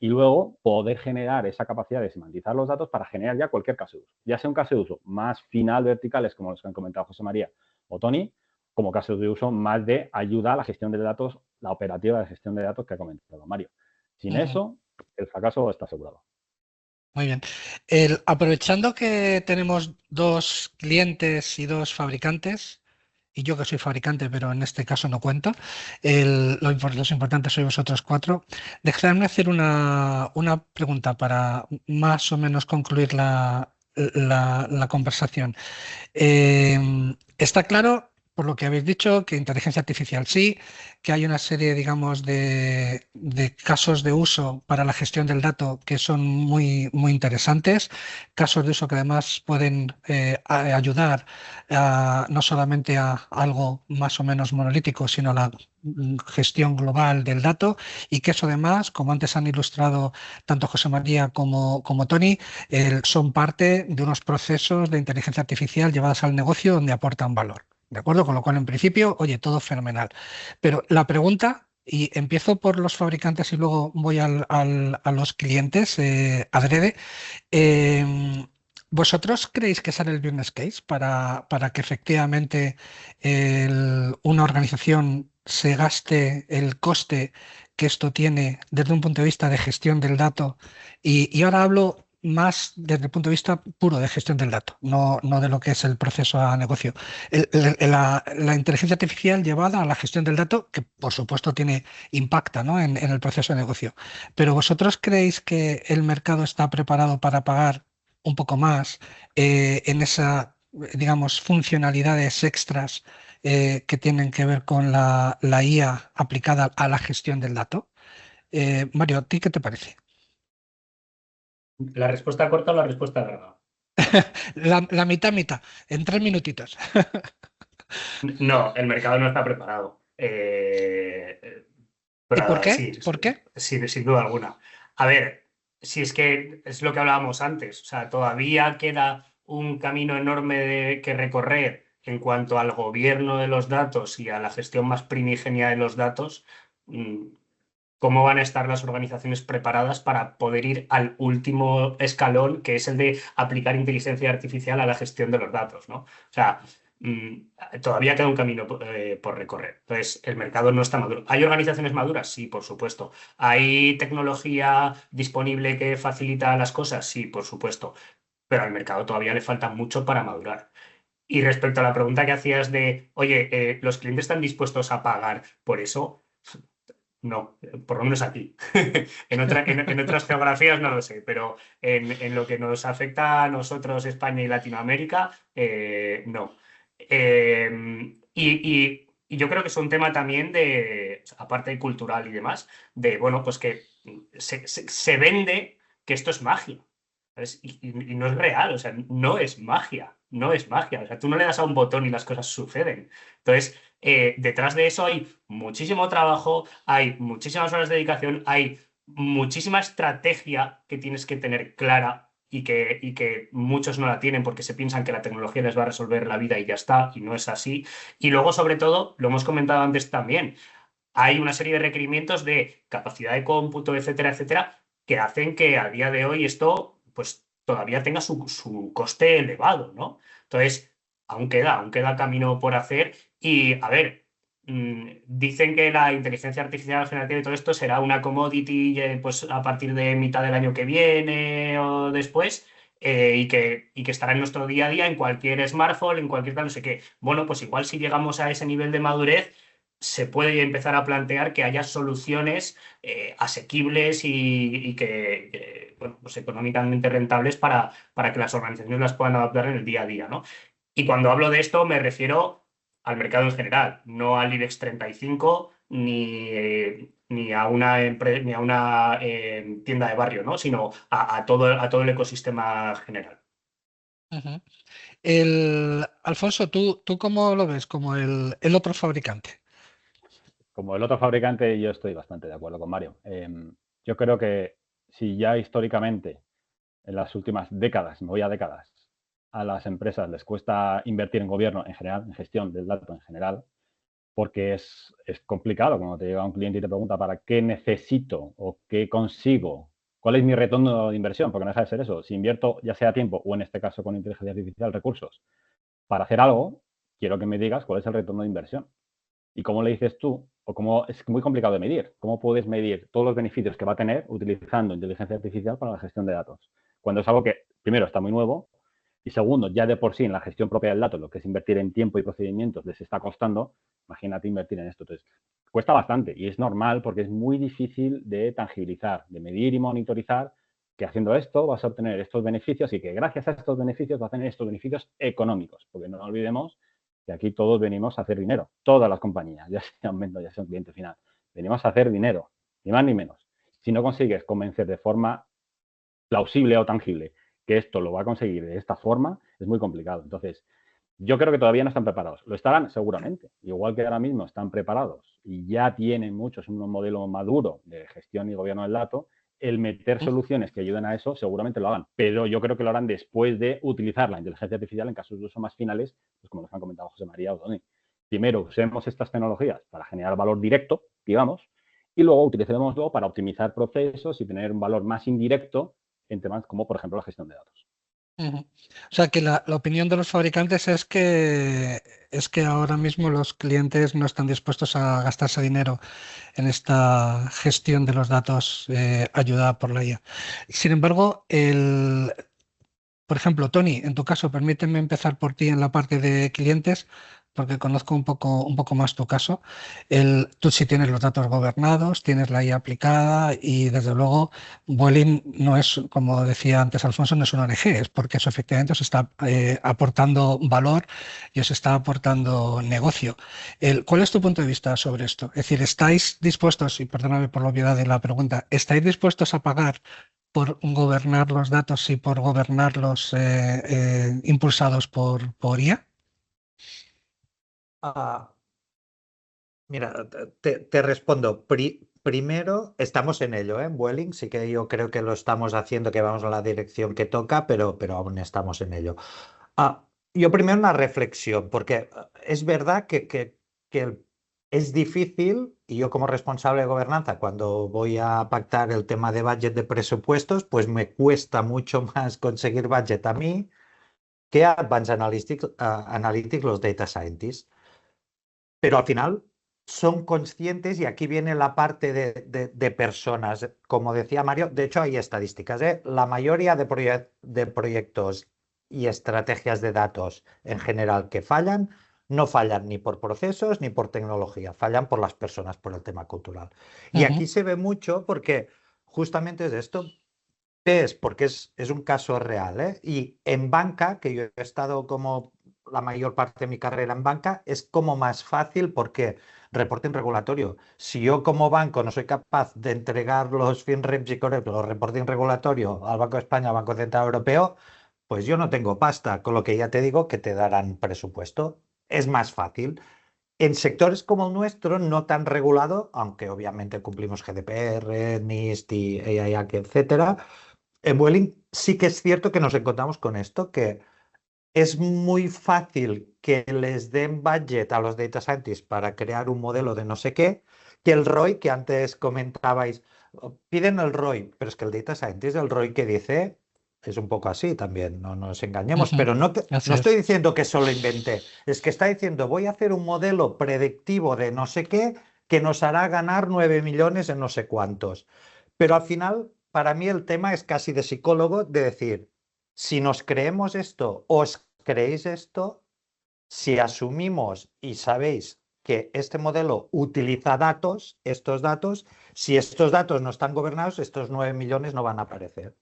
Y luego poder generar esa capacidad de semantizar los datos para generar ya cualquier caso de uso. Ya sea un caso de uso más final, verticales, como los que han comentado José María o Tony, como casos de uso más de ayuda a la gestión de datos, la operativa de gestión de datos que ha comentado Mario. Sin eso, el fracaso está asegurado. Muy bien. Aprovechando que tenemos 2 clientes y 2 fabricantes, y yo que soy fabricante, pero en este caso no cuento, los importantes sois vosotros 4, dejadme hacer una pregunta para más o menos concluir la conversación. Está claro, por lo que habéis dicho, que inteligencia artificial sí, que hay una serie, digamos, de casos de uso para la gestión del dato que son muy, muy interesantes, casos de uso que además pueden ayudar no solamente a algo más o menos monolítico, sino a la gestión global del dato, y que eso además, como antes han ilustrado tanto José María como Tony, son parte de unos procesos de inteligencia artificial llevados al negocio donde aportan valor. ¿De acuerdo? Con lo cual, en principio, oye, todo fenomenal. Pero la pregunta, y empiezo por los fabricantes y luego voy a los clientes, adrede. ¿Vosotros creéis que sale el business case para que efectivamente una organización se gaste el coste que esto tiene desde un punto de vista de gestión del dato? Y ahora hablo más desde el punto de vista puro de gestión del dato, no de lo que es el proceso a negocio. La inteligencia artificial llevada a la gestión del dato, que por supuesto impacta, ¿no?, en el proceso de negocio. Pero ¿vosotros creéis que el mercado está preparado para pagar un poco más en esa, digamos, funcionalidades extras que tienen que ver con la IA aplicada a la gestión del dato? Mario, ¿a ti qué te parece? ¿La respuesta corta o la respuesta larga? La mitad, en 3 minutitos. No, el mercado no está preparado. ¿Y por qué? Sí, ¿Por qué? Sin duda alguna. A ver, si es que es lo que hablábamos antes, o sea, todavía queda un camino enorme que recorrer en cuanto al gobierno de los datos y a la gestión más primigenia de los datos, cómo van a estar las organizaciones preparadas para poder ir al último escalón, que es el de aplicar inteligencia artificial a la gestión de los datos, ¿no? O sea, todavía queda un camino por recorrer. Entonces, el mercado no está maduro. ¿Hay organizaciones maduras? Sí, por supuesto. ¿Hay tecnología disponible que facilita las cosas? Sí, por supuesto. Pero al mercado todavía le falta mucho para madurar. Y respecto a la pregunta que hacías de, oye, ¿los clientes están dispuestos a pagar por eso? No, por lo menos aquí. En otras geografías no lo sé, pero en lo que nos afecta a nosotros, España y Latinoamérica, no. Y yo creo que es un tema también de, aparte cultural y demás, de, bueno, pues que se vende que esto es magia. ¿Sabes? Y no es real, o sea, no es magia, no es magia. O sea, tú no le das a un botón y las cosas suceden. Entonces, detrás de eso hay muchísimo trabajo, hay muchísimas horas de dedicación, hay muchísima estrategia que tienes que tener clara y que muchos no la tienen porque se piensan que la tecnología les va a resolver la vida y ya está, y no es así. Y luego, sobre todo, lo hemos comentado antes también, hay una serie de requerimientos de capacidad de cómputo, etcétera, etcétera, que hacen que a día de hoy esto pues todavía tenga su coste elevado, ¿no? Entonces, aún queda camino por hacer y, a ver, dicen que la inteligencia artificial generativa y todo esto será una commodity pues a partir de mitad del año que viene o después. Y que estará en nuestro día a día, en cualquier smartphone, en cualquier tal, no sé qué. Bueno, pues igual si llegamos a ese nivel de madurez, se puede empezar a plantear que haya soluciones asequibles y que bueno, pues económicamente rentables para que las organizaciones las puedan adaptar en el día a día, ¿no? Y cuando hablo de esto me refiero al mercado en general, no al IBEX 35 ni a una, ni a una tienda de barrio, ¿no? Sino a todo el ecosistema general. Ujú. Alfonso, ¿tú cómo lo ves como el otro fabricante? Como el otro fabricante, yo estoy bastante de acuerdo con Mario. Yo creo que si ya históricamente, en las últimas décadas, me voy a décadas, a las empresas les cuesta invertir en gobierno en general, en gestión del dato en general, porque es complicado cuando te llega un cliente y te pregunta para qué necesito o qué consigo, cuál es mi retorno de inversión, porque no deja de ser eso. Si invierto, ya sea tiempo o en este caso con inteligencia artificial, recursos, para hacer algo, quiero que me digas cuál es el retorno de inversión. ¿Y cómo le dices tú? O cómo es muy complicado de medir. ¿Cómo puedes medir todos los beneficios que va a tener utilizando inteligencia artificial para la gestión de datos? Cuando es algo que, primero, está muy nuevo y segundo, ya de por sí en la gestión propia del dato, lo que es invertir en tiempo y procedimientos, les está costando. Imagínate invertir en esto. Entonces, cuesta bastante y es normal porque es muy difícil de tangibilizar, de medir y monitorizar que haciendo esto vas a obtener estos beneficios y que gracias a estos beneficios vas a tener estos beneficios económicos. Porque no olvidemos que aquí todos venimos a hacer dinero, todas las compañías, ya sea un vendedor, ya sea un cliente final. Venimos a hacer dinero, ni más ni menos. Si no consigues convencer de forma plausible o tangible que esto lo va a conseguir de esta forma, es muy complicado. Entonces, yo creo que todavía no están preparados. Lo estarán seguramente. Igual que ahora mismo están preparados y ya tienen muchos un modelo maduro de gestión y gobierno del dato, el meter soluciones que ayuden a eso seguramente lo hagan. Pero yo creo que lo harán después de utilizar la inteligencia artificial en casos de uso más finales, pues como nos han comentado José María o Tony. Primero usemos estas tecnologías para generar valor directo, digamos, y luego utilicémoslo para optimizar procesos y tener un valor más indirecto en temas como, por ejemplo, la gestión de datos. Ujú. O sea que la opinión de los fabricantes es que ahora mismo los clientes no están dispuestos a gastarse dinero en esta gestión de los datos ayudada por la IA. Sin embargo, por ejemplo, Tony, en tu caso, permíteme empezar por ti en la parte de clientes, porque conozco un poco más tu caso. Tú sí tienes los datos gobernados, tienes la IA aplicada y desde luego Vueling no es, como decía antes Alfonso, no es una ONG, es porque eso efectivamente os está aportando valor y os está aportando negocio. ¿Cuál es tu punto de vista sobre esto? Es decir, ¿estáis dispuestos, y perdóname por la obviedad de la pregunta, ¿estáis dispuestos a pagar por gobernar los datos y por gobernarlos impulsados por IA? Mira, te respondo. Primero, estamos en ello, ¿eh? En Vueling sí que yo creo que lo estamos haciendo, que vamos en la dirección que toca, pero aún estamos en ello. Yo primero una reflexión, porque es verdad que es difícil y yo como responsable de gobernanza, cuando voy a pactar el tema de budget de presupuestos, pues me cuesta mucho más conseguir budget a mí que a Advanced Analytics, los Data Scientists. Pero al final son conscientes y aquí viene la parte de personas. Como decía Mario, de hecho hay estadísticas, ¿eh? La mayoría de proyectos y estrategias de datos en general que fallan, no fallan ni por procesos ni por tecnología, fallan por las personas, por el tema cultural. Y aquí se ve mucho porque justamente es esto. Es porque es un caso real, ¿eh? Y en banca, que yo he estado como la mayor parte de mi carrera en banca, es como más fácil porque reporting regulatorio. Si yo como banco no soy capaz de entregar los FinReps y Corep, los reporting regulatorio al Banco de España, al Banco Central Europeo, pues yo no tengo pasta, con lo que ya te digo que te darán presupuesto. Es más fácil. En sectores como el nuestro, no tan regulado, aunque obviamente cumplimos GDPR, NIST y AI, etcétera, en Vueling sí que es cierto que nos encontramos con esto, que es muy fácil que les den budget a los data scientists para crear un modelo de no sé qué, que el ROI que antes comentabais, piden el ROI, pero es que el data scientist, el ROI que dice, es un poco así también, no nos engañemos, pero no estoy diciendo que eso lo inventé, es que está diciendo voy a hacer un modelo predictivo de no sé qué que nos hará ganar 9 millones en no sé cuántos. Pero al final, para mí el tema es casi de psicólogo, de decir, si nos creemos esto, os creéis esto, si asumimos y sabéis que este modelo utiliza datos, estos datos, si estos datos no están gobernados, estos 9 millones no van a aparecer.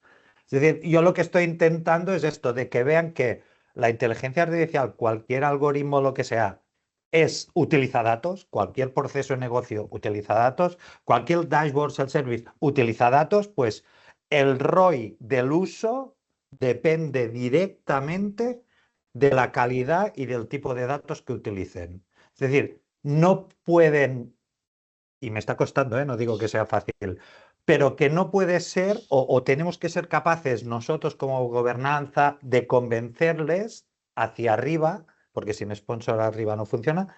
Es decir, yo lo que estoy intentando es esto, de que vean que la inteligencia artificial, cualquier algoritmo, lo que sea, utiliza datos, cualquier proceso de negocio utiliza datos, cualquier dashboard self-service utiliza datos, pues el ROI del uso depende directamente de la calidad y del tipo de datos que utilicen. Es decir, no pueden, y me está costando, no digo que sea fácil, pero que no puede ser, o tenemos que ser capaces nosotros como gobernanza de convencerles hacia arriba, porque sin sponsor arriba no funciona,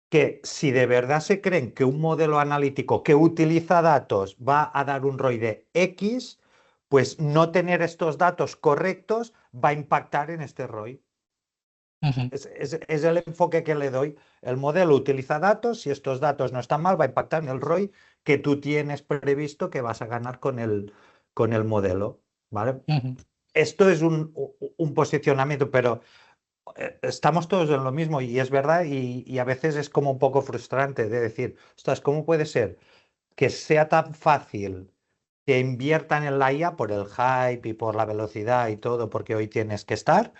que si de verdad se creen que un modelo analítico que utiliza datos va a dar un ROI de X, pues no tener estos datos correctos va a impactar en este ROI. Es el enfoque que le doy. El modelo utiliza datos, si estos datos no están mal, va a impactar en el ROI que tú tienes previsto que vas a ganar con el modelo, ¿vale? Esto es un posicionamiento, pero estamos todos en lo mismo y es verdad y a veces es como un poco frustrante de decir, ostras, ¿cómo puede ser que sea tan fácil que inviertan en la IA por el hype y por la velocidad y todo, porque hoy tienes que estar,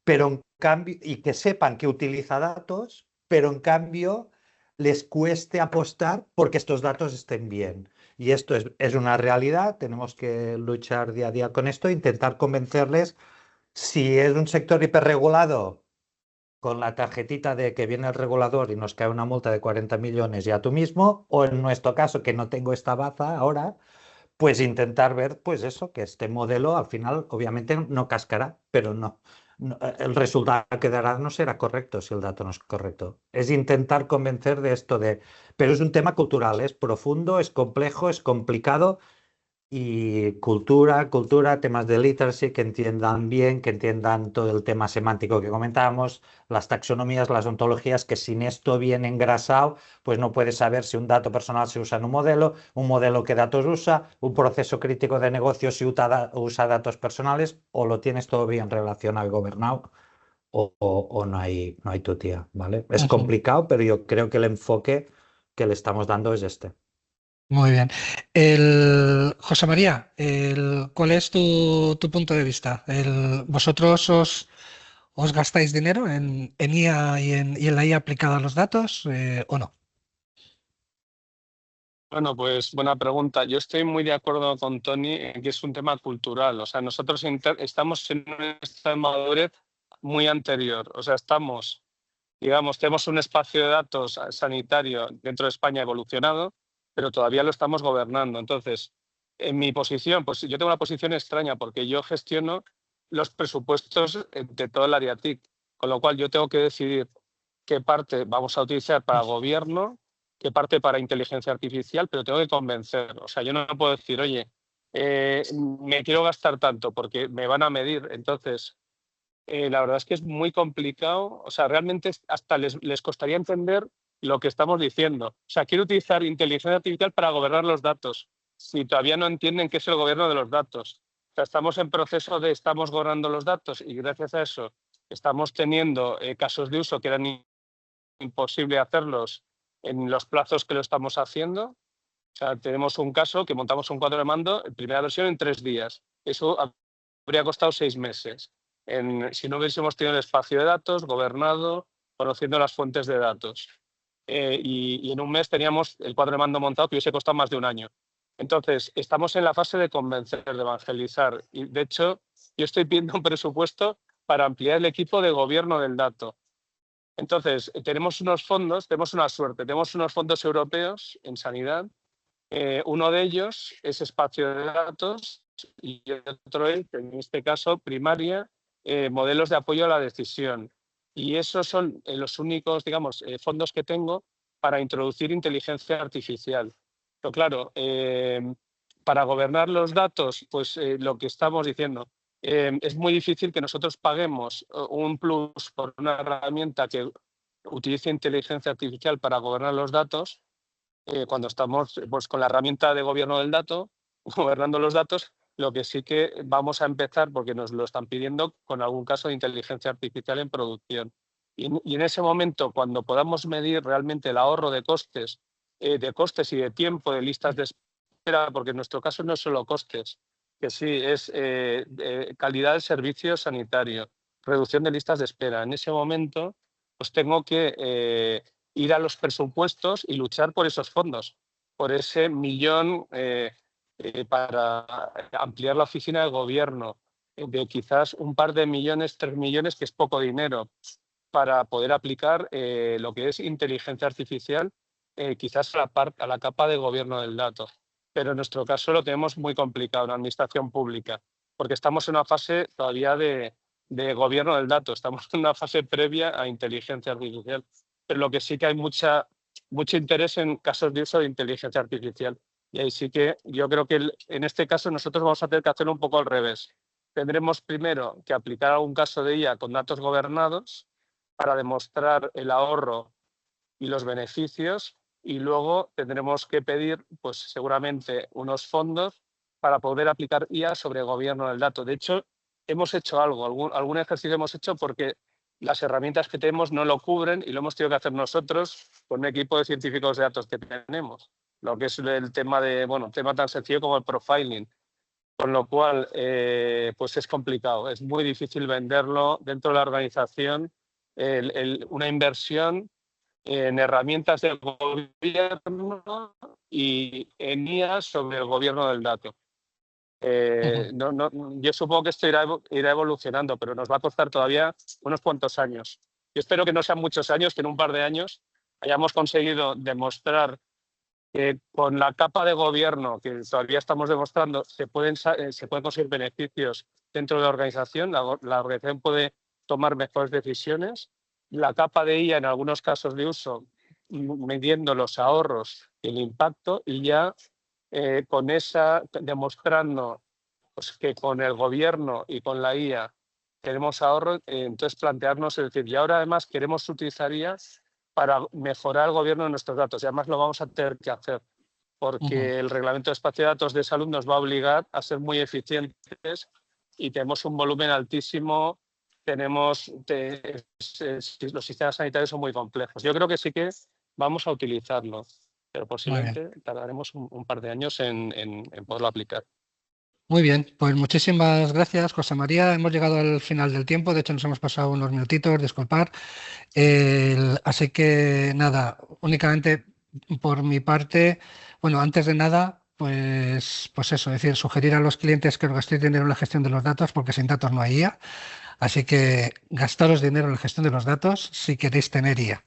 pero en cambio, y que sepan que utiliza datos, pero en cambio les cueste apostar porque estos datos estén bien? Y esto es una realidad, tenemos que luchar día a día con esto, intentar convencerles. Si es un sector hiperregulado, con la tarjetita de que viene el regulador y nos cae una multa de 40 millones ya tú mismo, o en nuestro caso, que no tengo esta baza ahora, pues intentar ver, pues eso, que este modelo al final obviamente no cascará, pero el resultado que dará no será correcto si el dato no es correcto. Es intentar convencer de esto pero es un tema cultural, es profundo, es complejo, es complicado. Y cultura, temas de literacy que entiendan bien, que entiendan todo el tema semántico que comentábamos, las taxonomías, las ontologías, que sin esto bien engrasado, pues no puedes saber si un dato personal se usa en un modelo qué datos usa, un proceso crítico de negocio si usa datos personales, o lo tienes todo bien relacionado y gobernado, o no hay tu tía, ¿vale? Es complicado, pero yo creo que el enfoque que le estamos dando es este. Muy bien. José María, ¿cuál es tu punto de vista? ¿Vosotros os gastáis dinero en IA y en la IA aplicada a los datos o no? Bueno, pues buena pregunta. Yo estoy muy de acuerdo con Tony en que es un tema cultural. O sea, nosotros estamos en un estado de madurez muy anterior. O sea, tenemos un espacio de datos sanitario dentro de España evolucionado, pero todavía lo estamos gobernando. Entonces, en mi posición, pues yo tengo una posición extraña porque yo gestiono los presupuestos de todo el área TIC, con lo cual yo tengo que decidir qué parte vamos a utilizar para gobierno, que parte para inteligencia artificial, pero tengo que convencer. O sea, yo no puedo decir, oye, me quiero gastar tanto porque me van a medir. Entonces, la verdad es que es muy complicado. O sea, realmente hasta les costaría entender lo que estamos diciendo. O sea, quiero utilizar inteligencia artificial para gobernar los datos, si todavía no entienden qué es el gobierno de los datos. O sea, estamos en proceso de estamos gobernando los datos y gracias a eso estamos teniendo casos de uso que eran imposible hacerlos en los plazos que lo estamos haciendo. O sea, tenemos un caso que montamos un cuadro de mando en primera versión en 3 días. Eso habría costado 6 meses. Si no hubiésemos tenido el espacio de datos, gobernado, conociendo las fuentes de datos. Y en un mes teníamos el cuadro de mando montado que hubiese costado más de un año. Entonces, estamos en la fase de convencer, de evangelizar. Y, de hecho, yo estoy pidiendo un presupuesto para ampliar el equipo de gobierno del dato. Entonces, tenemos unos fondos, tenemos una suerte, tenemos unos fondos europeos en sanidad. Uno de ellos es espacio de datos y otro es, en este caso, primaria, modelos de apoyo a la decisión. Y esos son los únicos, digamos, fondos que tengo para introducir inteligencia artificial. Pero claro, para gobernar los datos, pues lo que estamos diciendo, es muy difícil que nosotros paguemos un plus por una herramienta que utilice inteligencia artificial para gobernar los datos, cuando estamos pues, con la herramienta de gobierno del dato, gobernando los datos. Lo que sí que vamos a empezar, porque nos lo están pidiendo, con algún caso de inteligencia artificial en producción. Y en ese momento, cuando podamos medir realmente el ahorro de costes y de tiempo de listas de espera, porque en nuestro caso no es solo costes, que sí, es calidad del servicio sanitario, reducción de listas de espera. En ese momento, pues tengo que ir a los presupuestos y luchar por esos fondos, por ese millón para ampliar la oficina de gobierno, de quizás un par de millones, 3 millones, que es poco dinero, para poder aplicar lo que es inteligencia artificial, quizás a la capa de gobierno del dato. Pero en nuestro caso lo tenemos muy complicado en la administración pública, porque estamos en una fase todavía de gobierno del dato, estamos en una fase previa a inteligencia artificial. Pero lo que sí que hay mucho interés en casos de uso de inteligencia artificial. Y ahí sí que yo creo que en este caso nosotros vamos a tener que hacerlo un poco al revés. Tendremos primero que aplicar algún caso de IA con datos gobernados para demostrar el ahorro y los beneficios, y luego tendremos que pedir, pues seguramente, unos fondos para poder aplicar IA sobre gobierno del dato. De hecho, hemos hecho algún ejercicio hemos hecho porque las herramientas que tenemos no lo cubren y lo hemos tenido que hacer nosotros con un equipo de científicos de datos que tenemos. Lo que es el tema tema tan sencillo como el profiling. Con lo cual, pues es complicado, es muy difícil venderlo dentro de la organización, una inversión en herramientas del gobierno y en IA sobre el gobierno del dato. Yo supongo que esto irá evolucionando, pero nos va a costar todavía unos cuantos años. Yo espero que no sean muchos años, que en un par de años hayamos conseguido demostrar que con la capa de gobierno que todavía estamos demostrando se pueden conseguir beneficios dentro de la organización. La organización puede tomar mejores decisiones. La capa de IA en algunos casos de uso, midiendo los ahorros y el impacto, y ya con esa demostrando pues, que con el gobierno y con la IA tenemos ahorro, entonces plantearnos, es decir, y ahora además queremos utilizar IA para mejorar el gobierno de nuestros datos, y además lo vamos a tener que hacer porque el Reglamento de Espacio de Datos de Salud nos va a obligar a ser muy eficientes y tenemos un volumen altísimo, los sistemas sanitarios son muy complejos. Yo creo que sí que vamos a utilizarlo, pero posiblemente tardaremos un par de años en poderlo aplicar. Muy bien, pues muchísimas gracias, José María. Hemos llegado al final del tiempo, de hecho nos hemos pasado unos minutitos, disculpar. Así que nada, únicamente por mi parte, bueno, antes de nada, pues eso, es decir, sugerir a los clientes que os gastéis dinero en la gestión de los datos, porque sin datos no hay IA. Así que gastaros dinero en la gestión de los datos si queréis tener IA.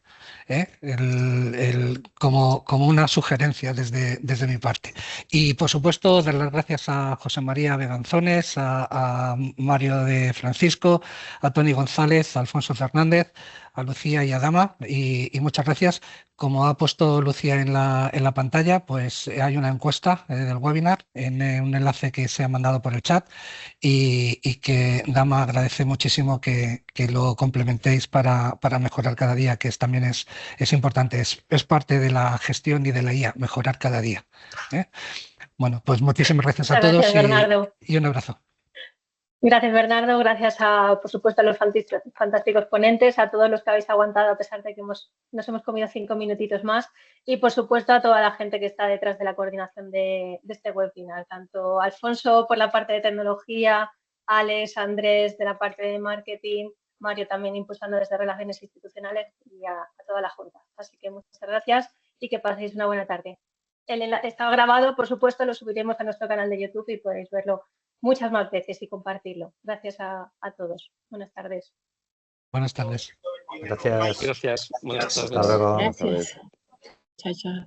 como una sugerencia desde mi parte. Y por supuesto, dar las gracias a José María Beganzones, a Mario de Francisco, a Tony González, a Alfonso Fernández, a Lucía y a Dama, y muchas gracias. Como ha puesto Lucía en la pantalla, pues hay una encuesta del webinar en un enlace que se ha mandado por el chat y que Dama agradece muchísimo que lo complementéis para mejorar cada día, que también es importante, es parte de la gestión y de la IA, mejorar cada día. Bueno, pues muchísimas gracias a todos y un abrazo. Gracias, Bernardo. Gracias, por supuesto, a los fantásticos ponentes, a todos los que habéis aguantado a pesar de que nos hemos comido 5 minutitos más y, por supuesto, a toda la gente que está detrás de la coordinación de este webinar, tanto Alfonso por la parte de tecnología, Alex, Andrés de la parte de marketing, Mario también impulsando desde relaciones institucionales y a toda la junta. Así que muchas gracias y que paséis una buena tarde. Está grabado, por supuesto, lo subiremos a nuestro canal de YouTube y podéis verlo muchas más veces y compartirlo. Gracias a todos. Buenas tardes. Buenas tardes. Gracias. Gracias. Buenas tardes. Hasta luego. Gracias. Chao, chao.